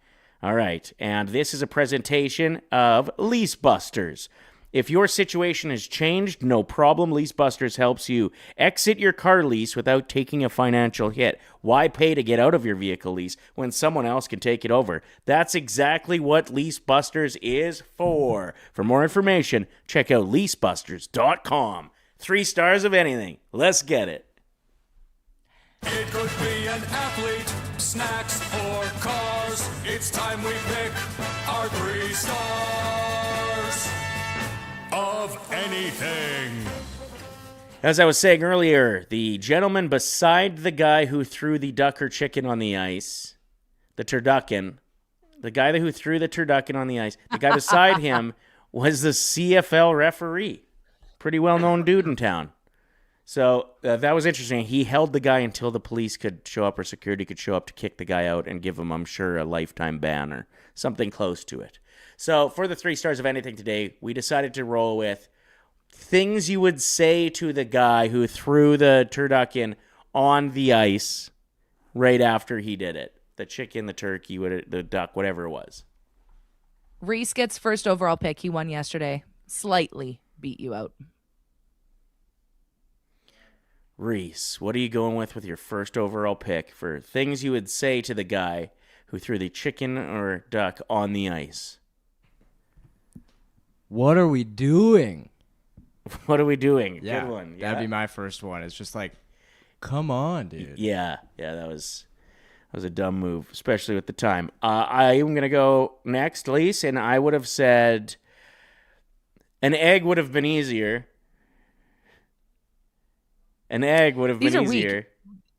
All right. And this is a presentation of Lease Busters. If your situation has changed, no problem. Lease Busters helps you exit your car lease without taking a financial hit. Why pay to get out of your vehicle lease when someone else can take it over? That's exactly what Lease Busters is for. For more information, check out leasebusters.com. 3 stars of anything. Let's get it. It could be an athlete, snacks, or cars. It's time we pick our 3 stars of anything. As I was saying earlier, the gentleman beside the guy who threw the duck or chicken on the ice, the turducken, the guy who threw the turducken on the ice, the guy beside him was the CFL referee. Pretty well-known dude in town. So that was interesting. He held the guy until the police could show up or security could show up to kick the guy out and give him, I'm sure, a lifetime ban or something close to it. So for the 3 stars of anything today, we decided to roll with things you would say to the guy who threw the turducken on the ice right after he did it. The chicken, the turkey, the duck, whatever it was. Reese gets first overall pick. He won yesterday. Slightly beat you out. Reese, what are you going with your first overall pick for things you would say to the guy who threw the chicken or duck on the ice? What are we doing? What are we doing? Yeah, good one. Yeah. That'd be my first one. It's just like, come on, dude. Yeah, that was a dumb move, especially with the time. I am going to go next, Lise, and I would have said an egg would have been easier. An egg would have been easier. Weak.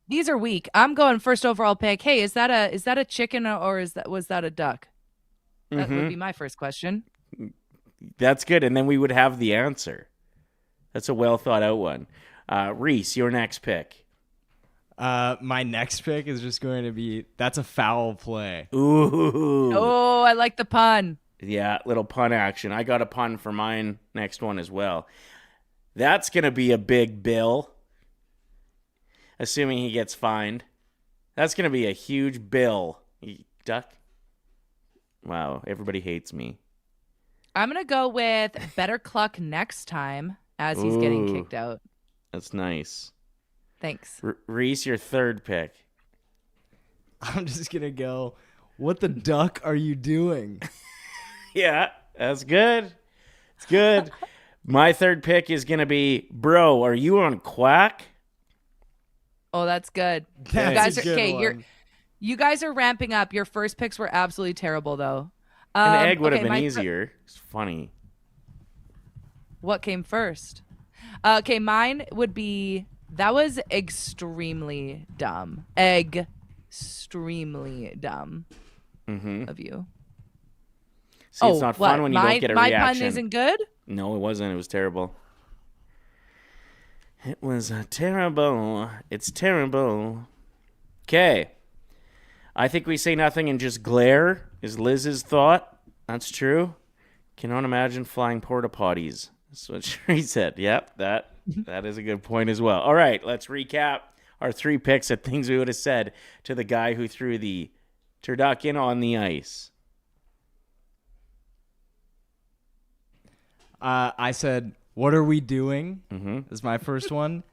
These are weak. I'm going first overall pick. Hey, is that a chicken or was that a duck? That would be my first question. That's good, and then we would have the answer. That's a well thought out one. Reese, your next pick. My next pick is just going to be that's a foul play. Ooh. Oh, I like the pun. Yeah, little pun action. I got a pun for mine next one as well. That's going to be a big bill. Assuming he gets fined. That's going to be a huge bill. Duck? Wow, everybody hates me. I'm going to go with better cluck next time as he's getting kicked out. That's nice. Thanks. Reese, your third pick. I'm just going to go, what the duck are you doing? Yeah, that's good. It's good. My third pick is going to be, bro, are you on Quack? Oh, that's good. That's you guys are ramping up. Your first picks were absolutely terrible, though. An egg would have been easier. It's funny. What came first? Okay, mine would be, that was extremely dumb. Extremely dumb of you. See, it's not fun when you don't get a reaction. My pun isn't good? No, it wasn't. It was terrible. It was terrible. It's terrible. Okay. I think we say nothing and just glare is Liz's thought. That's true. Cannot imagine flying porta potties. That's what she said. Yep, that is a good point as well. All right, let's recap our 3 picks of things we would have said to the guy who threw the turducken on the ice. I said, what are we doing? Is my first one.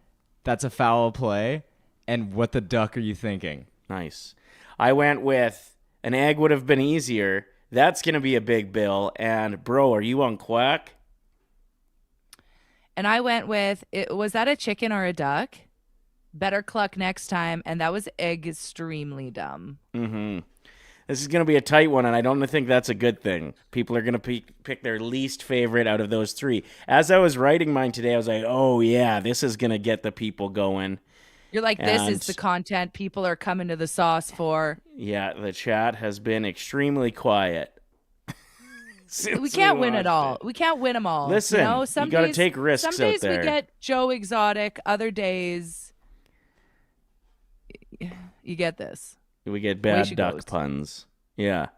That's a foul play. And what the duck are you thinking? Nice. I went with an egg would have been easier. That's going to be a big bill. And, bro, are you on Quack? And I went with, was that a chicken or a duck? Better cluck next time. And that was extremely dumb. Mm-hmm. This is going to be a tight one, and I don't think that's a good thing. People are going to pick their least favorite out of those three. As I was writing mine today, I was like, oh, yeah, this is going to get the people going. You're like, this is the content people are coming to the sauce for. Yeah, the chat has been extremely quiet. We can't win it all. We can't win them all. Listen, you know, some you got to days, take risks out there. Some days we get Joe Exotic. Other days, you get this. We get bad duck goes. puns. Yeah.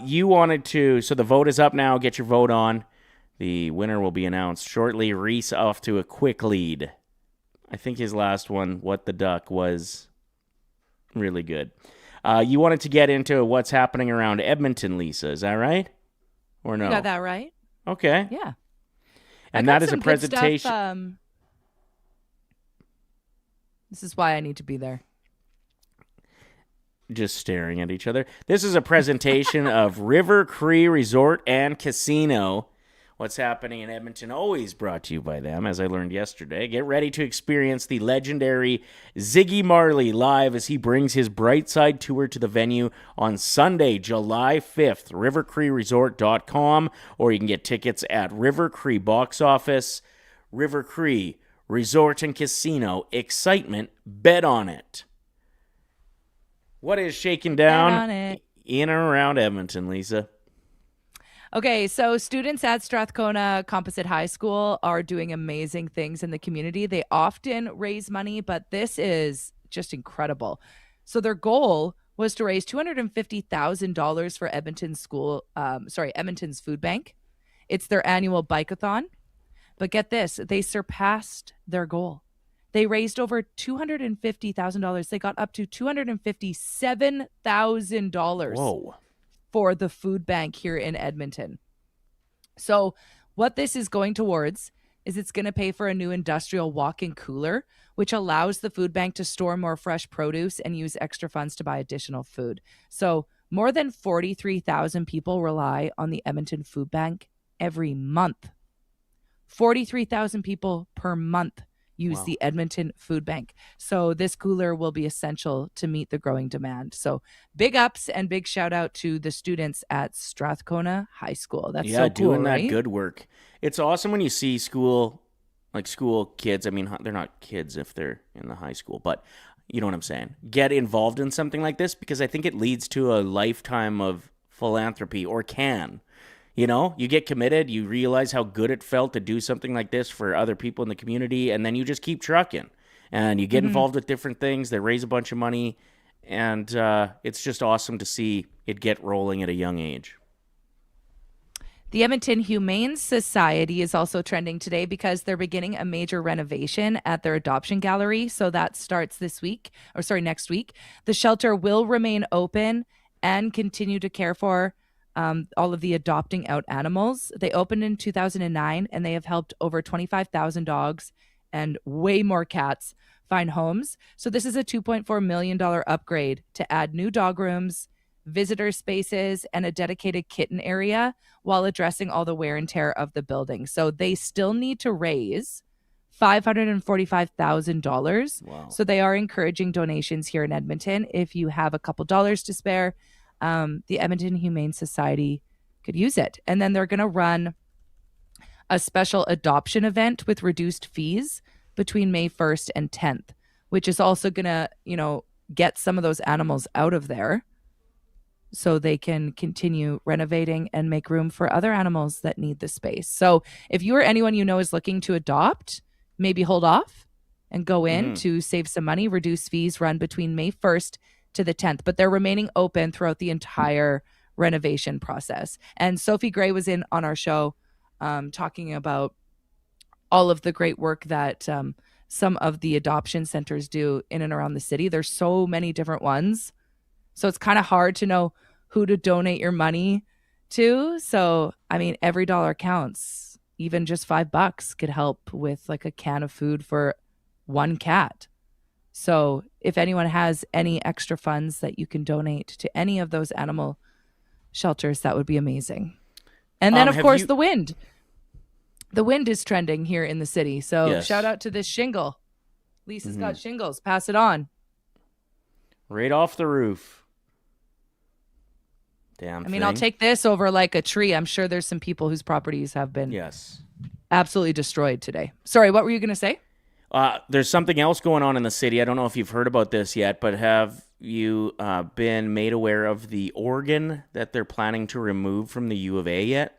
You wanted to, so the vote is up now. Get your vote on. The winner will be announced shortly. Reese off to a quick lead. I think his last one, What the Duck, was really good. You wanted to get into what's happening around Edmonton, Lisa. Is that right? Or no? You got that right. Okay. Yeah. And that is a presentation. Stuff, this is why I need to be there. Just staring at each other. This is a presentation of River Cree Resort and Casino. What's happening in Edmonton, always brought to you by them, as I learned yesterday. Get ready to experience the legendary Ziggy Marley live as he brings his Brightside Tour to the venue on Sunday, July 5th. RiverCreeResort.com, or you can get tickets at River Cree Box Office. River Cree Resort and Casino. Excitement. Bet on it. What is shaking down in and around Edmonton, Lisa? Okay, so students at Strathcona Composite High School are doing amazing things in the community. They often raise money, but this is just incredible. So their goal was to raise $250,000 for Edmonton's food bank. It's their annual bike-a-thon. But get this, they surpassed their goal. They raised over $250,000. They got up to $257,000 for the food bank here in Edmonton. So what this is going towards is it's going to pay for a new industrial walk-in cooler, which allows the food bank to store more fresh produce and use extra funds to buy additional food. So more than 43,000 people rely on the Edmonton Food Bank every month. 43,000 people per month use the Edmonton Food Bank. So this cooler will be essential to meet the growing demand. So big ups and big shout out to the students at Strathcona High School. That's so cool, doing right? that good work. It's awesome when you see school kids. I mean, they're not kids if they're in the high school, but you know what I'm saying. Get involved in something like this because I think it leads to a lifetime of philanthropy, or can. You know, you get committed, you realize how good it felt to do something like this for other people in the community, and then you just keep trucking. And you get involved with different things that raise a bunch of money, and it's just awesome to see it get rolling at a young age. The Edmonton Humane Society is also trending today because they're beginning a major renovation at their adoption gallery. So that starts next week. The shelter will remain open and continue to care for all of the adopting out animals. They opened in 2009 and they have helped over 25,000 dogs and way more cats find homes. So this is a $2.4 million upgrade to add new dog rooms, visitor spaces, and a dedicated kitten area while addressing all the wear and tear of the building. So they still need to raise $545,000. Wow. So they are encouraging donations here in Edmonton. If you have a couple dollars to spare, the Edmonton Humane Society could use it. And then they're going to run a special adoption event with reduced fees between May 1st and 10th, which is also going to, get some of those animals out of there so they can continue renovating and make room for other animals that need the space. So if you or anyone you know is looking to adopt, maybe hold off and go in to save some money. Reduced fees run between May 1st to the 10th, but they're remaining open throughout the entire renovation process. And Sophie Gray was in on our show talking about all of the great work that some of the adoption centers do in and around the city. There's so many different ones. So it's kind of hard to know who to donate your money to. So, I mean, every dollar counts. Even just $5 could help with like a can of food for one cat. So if anyone has any extra funds that you can donate to any of those animal shelters, that would be amazing. And then, of course, the wind. The wind is trending here in the city. So Yes. shout out to this shingle. Lisa's got shingles. Pass it on. Right off the roof. Damn. I mean, I'll take this over like a tree. I'm sure there's some people whose properties have been absolutely destroyed today. Sorry, what were you going to say? There's something else going on in the city. I don't know if you've heard about this yet, but have you been made aware of the organ that they're planning to remove from the U of A yet?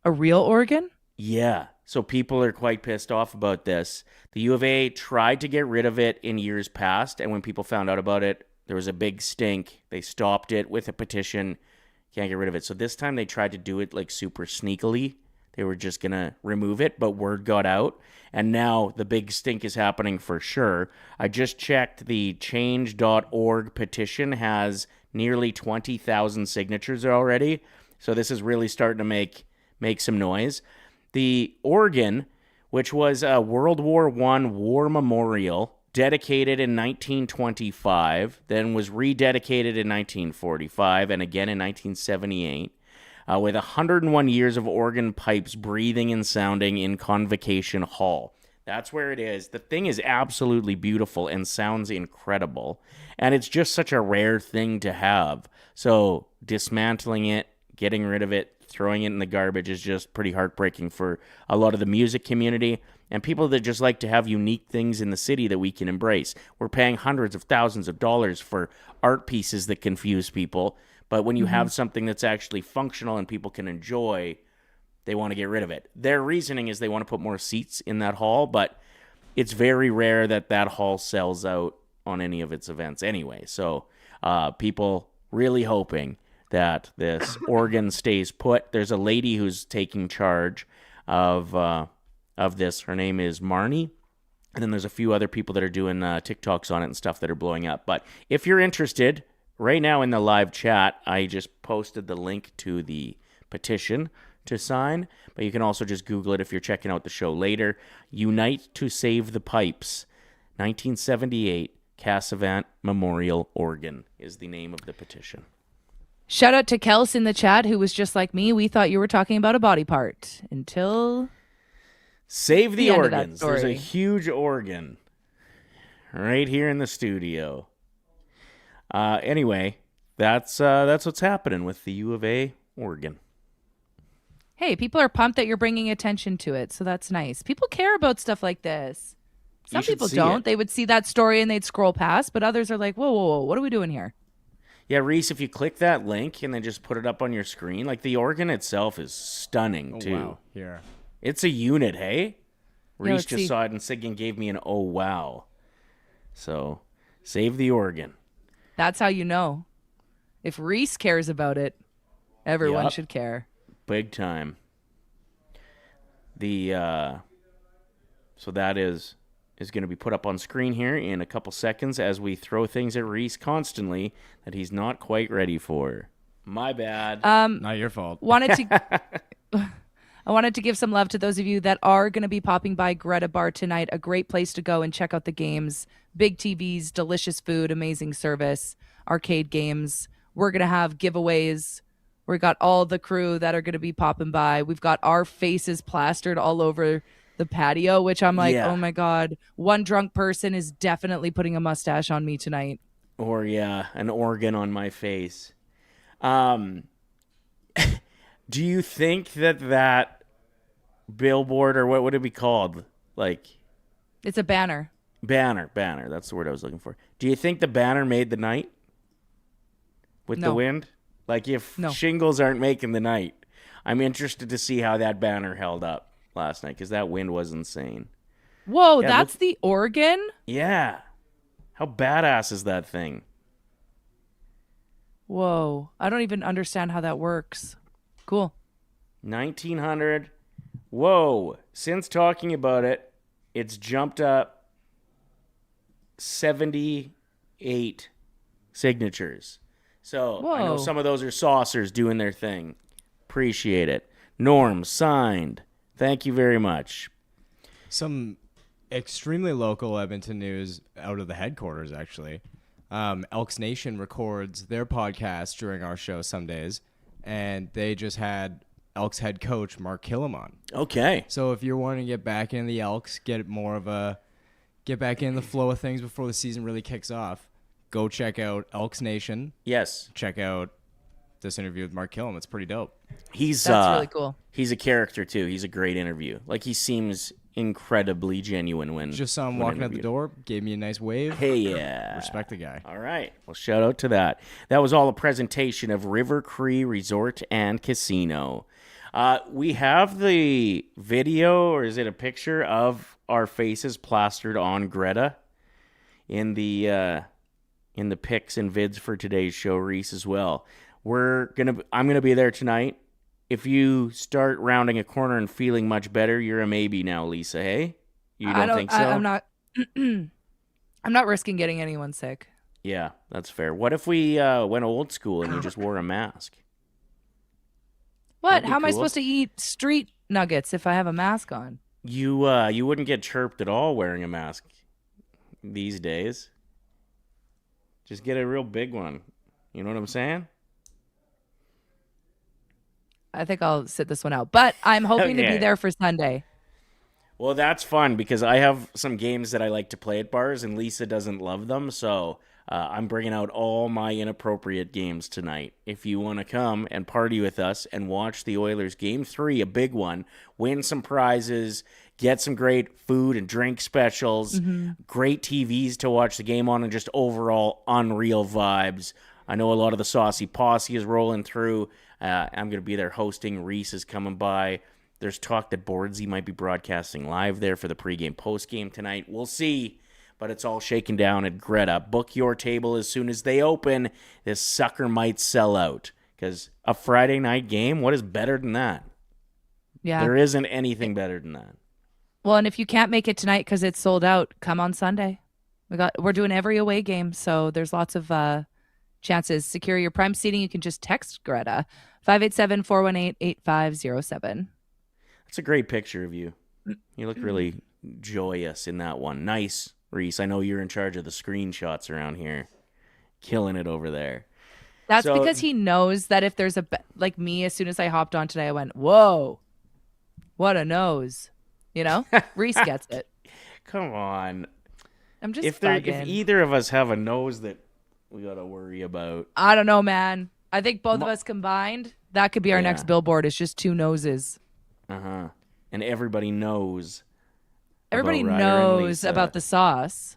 A real organ? Yeah. So people are quite pissed off about this. The U of A tried to get rid of it in years past, and when people found out about it, there was a big stink. They stopped it with a petition. Can't get rid of it. So this time they tried to do it like super sneakily. They were just going to remove it, but word got out. And now the big stink is happening for sure. I just checked the change.org petition has nearly 20,000 signatures already. So this is really starting to make some noise. The organ, which was a World War I war memorial, dedicated in 1925, then was rededicated in 1945, and again in 1978, with 101 years of organ pipes breathing and sounding in Convocation Hall. That's where it is. The thing is absolutely beautiful and sounds incredible, and it's just such a rare thing to have. So dismantling it, getting rid of it, throwing it in the garbage is just pretty heartbreaking for a lot of the music community and people that just like to have unique things in the city that we can embrace. We're paying hundreds of thousands of dollars for art pieces that confuse people, but when you have something that's actually functional and people can enjoy, they want to get rid of it. Their reasoning is they want to put more seats in that hall, but it's very rare that that hall sells out on any of its events anyway. So people really hoping that this organ stays put. There's a lady who's taking charge of this. Her name is Marnie. And then there's a few other people that are doing TikToks on it and stuff that are blowing up. But if you're interested, right now in the live chat, I just posted the link to the petition to sign. But you can also just Google it if you're checking out the show later. Unite to Save the Pipes, 1978 Cassavant Memorial Organ is the name of the petition. Shout out to Kels in the chat, who was just like me. We thought you were talking about a body part until Save the end of that organs. There's a huge organ right here in the studio. Anyway, that's what's happening with the U of A organ. Hey, people are pumped that you're bringing attention to it, so that's nice. People care about stuff like this. Some people don't. They would see that story and they'd scroll past, but others are like, whoa, whoa, whoa, what are we doing here? Yeah, Reese, if you click that link and then just put it up on your screen, like the organ itself is stunning, too. Wow. Here. It's a unit, hey? Yeah, Reese just saw it and Sigyn gave me an oh, wow. So, save the organ. That's how you know. If Reese cares about it, everyone should care. Big time. So that is going to be put up on screen here in a couple seconds as we throw things at Reese constantly that he's not quite ready for. My bad. Not your fault. I wanted to give some love to those of you that are going to be popping by Greta Bar tonight. A great place to go and check out the games. Big TVs, delicious food, amazing service, arcade games. We're going to have giveaways. We got all the crew that are going to be popping by. We've got our faces plastered all over the patio, which I'm like, oh my God, one drunk person is definitely putting a mustache on me tonight. Or an organ on my face. Do you think that billboard, or what would it be called? Like, it's a banner. Banner. That's the word I was looking for. Do you think the banner made the night with the wind? Like, if shingles aren't making the night, I'm interested to see how that banner held up last night, because that wind was insane. Whoa, that's the organ? Yeah. How badass is that thing? Whoa. I don't even understand how that works. Cool. 1900. Whoa. Since talking about it, it's jumped up 78 signatures. So I know some of those are saucers doing their thing. Appreciate it. Norm, signed. Thank you very much. Some extremely local Edmonton news out of the headquarters, actually. Elks Nation records their podcast during our show some days, and they just had Elks head coach Mark Killamon. Okay. So if you're wanting to get back in the Elks, get back in the flow of things before the season really kicks off, go check out Elks Nation. Yes. Check out this interview with Mark Killam. It's pretty dope. That's really cool. He's a character too. He's a great interview. Like, he seems incredibly genuine when Just saw him walking out the door, gave me a nice wave. Hey, yeah. Respect the guy. All right. Well, shout out to that. That was all a presentation of River Cree Resort and Casino. We have the video, or is it a picture of our faces plastered on Greta in the pics and vids for today's show, Reese, as well. I'm gonna be there tonight. If you start rounding a corner and feeling much better, you're a maybe now, Lisa. Hey, you don't think so? I'm not. I'm not risking getting anyone sick. Yeah, that's fair. What if we went old school and you just wore a mask? What? How am I supposed to eat street nuggets if I have a mask on? You wouldn't get chirped at all wearing a mask these days. Just get a real big one. You know what I'm saying? I think I'll sit this one out, but I'm hoping to be there for Sunday. Well, that's fun because I have some games that I like to play at bars, and Lisa doesn't love them, so I'm bringing out all my inappropriate games tonight. If you want to come and party with us and watch the Oilers Game 3, a big one, win some prizes, get some great food and drink specials, great TVs to watch the game on, and just overall unreal vibes. I know a lot of the Saucy Posse is rolling through. I'm going to be there hosting. Reese is coming by. There's talk that Boardsy might be broadcasting live there for the pregame, postgame tonight. We'll see, but it's all shaken down at Greta. Book your table as soon as they open. This sucker might sell out because a Friday night game, what is better than that? Yeah. There isn't anything better than that. Well, and if you can't make it tonight because it's sold out, come on Sunday. We're doing every away game, so there's lots of chances. Secure your prime seating. You can just text Greta 587-418-8507. That's a great picture of you. You look really joyous in that one. Nice, Reese. I know you're in charge of the screenshots around here. Killing it over there. That's because he knows that if there's like me, as soon as I hopped on today, I went, whoa, what a nose. You know? Reese gets it. Come on. I'm just if either of us have a nose that we got to worry about. I don't know, man. I think both of us combined, that could be our next billboard. It's just two noses. Uh-huh. And everybody knows. Everybody knows about the sauce.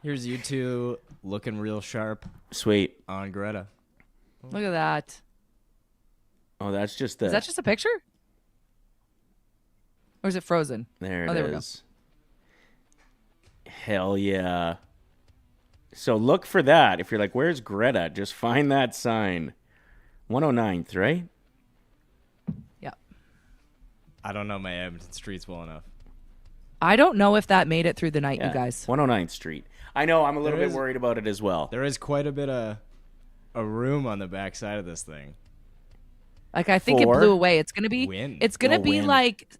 Here's you two looking real sharp. Sweet. On Greta. Look at that. Oh, that's just Is that just a picture? Or is it frozen? There it is. Hell yeah. So look for that. If you're like, where's Greta? Just find that sign. 109th, right? Yep. I don't know my Edmonton streets well enough. I don't know if that made it through the night, you guys. 109th Street. I know. I'm a little bit worried about it as well. There is quite a bit of a room on the back side of this thing. Like, I think it blew away. It's going to be, Wind. it's going to be like,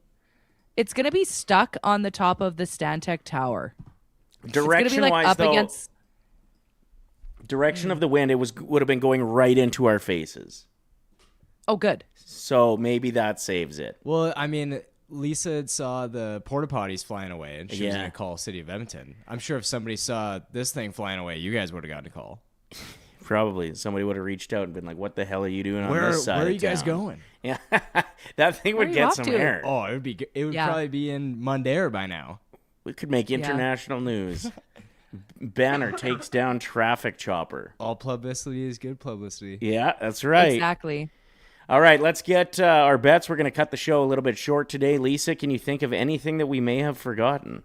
it's going to be stuck on the top of the Stantec Tower. Direction-wise, though, direction of the wind, it would have been going right into our faces. Oh, good. So maybe that saves it. Well, I mean, Lisa had saw the porta potties flying away, and she was going to call City of Edmonton. I'm sure if somebody saw this thing flying away, you guys would have gotten a call. Probably. Somebody would have reached out and been like, what the hell are you doing on this side Where are of you guys town? going? Yeah. That thing would get some air. Oh, it would probably be in Mundare by now. We could make international news. Banner takes down traffic chopper. All publicity is good publicity. Yeah, that's right. Exactly. All right, let's get our bets. We're going to cut the show a little bit short today. Lisa, can you think of anything that we may have forgotten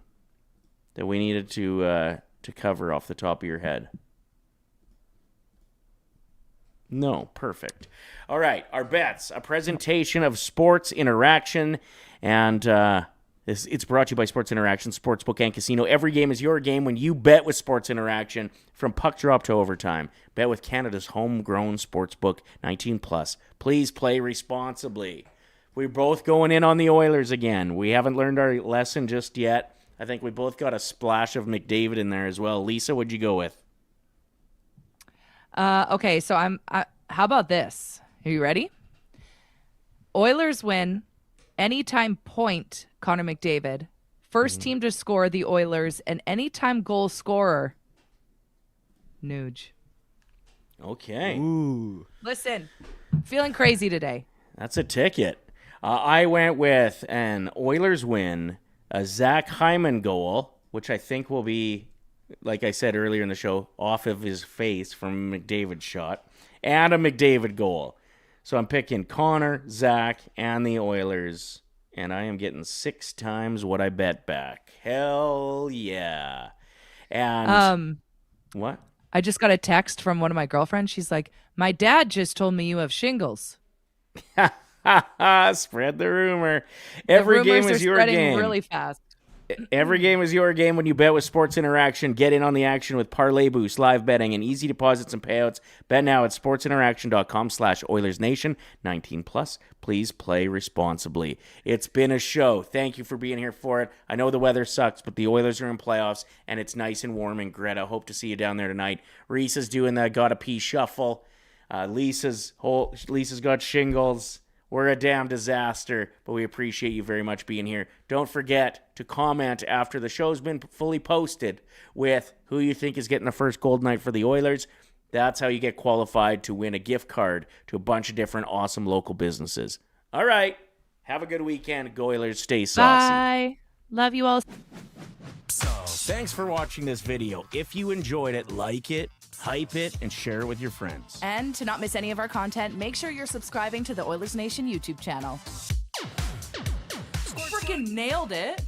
that we needed to cover off the top of your head? No, perfect. All right, our bets, a presentation of Sports Interaction, and it's brought to you by Sports Interaction, Sportsbook and Casino. Every game is your game when you bet with Sports Interaction, from puck drop to overtime. Bet with Canada's homegrown sportsbook, 18+. Please play responsibly. We're both going in on the Oilers again. We haven't learned our lesson just yet. I think we both got a splash of McDavid in there as well. Lisa, what'd you go with? Okay, so how about this? Are you ready? Oilers win. Anytime point, Connor McDavid. First team to score, the Oilers. And anytime goal scorer, Nuge. Okay. Ooh. Listen, feeling crazy today. That's a ticket. I went with an Oilers win, a Zach Hyman goal, which I think will be, like I said earlier in the show, off of his face from McDavid's shot, and a McDavid goal. So I'm picking Connor, Zach, and the Oilers, and I am getting 6 times what I bet back. Hell yeah. And what? I just got a text from one of my girlfriends. She's like, my dad just told me you have shingles. Spread the rumor. Every game is your game. Really fast. Every game is your game when you bet with Sports Interaction. Get in on the action with Parlay Boost, live betting, and easy deposits and payouts. Bet now at sportsinteraction.com/OilersNation. 19 plus. Please play responsibly. It's been a show. Thank you for being here for it. I know the weather sucks, but the Oilers are in playoffs, and it's nice and warm in Greta. Hope to see you down there tonight. Reese's doing the gotta pee shuffle. Lisa's got shingles. We're a damn disaster, but we appreciate you very much being here. Don't forget to comment after the show's been fully posted with who you think is getting the first gold night for the Oilers. That's how you get qualified to win a gift card to a bunch of different awesome local businesses. All right. Have a good weekend. Go Oilers. Stay saucy. Bye. Love you all. Thanks for watching this video. If you enjoyed it, like it, hype it, and share it with your friends. And to not miss any of our content, make sure you're subscribing to the Oilers Nation YouTube channel. Freaking nailed it.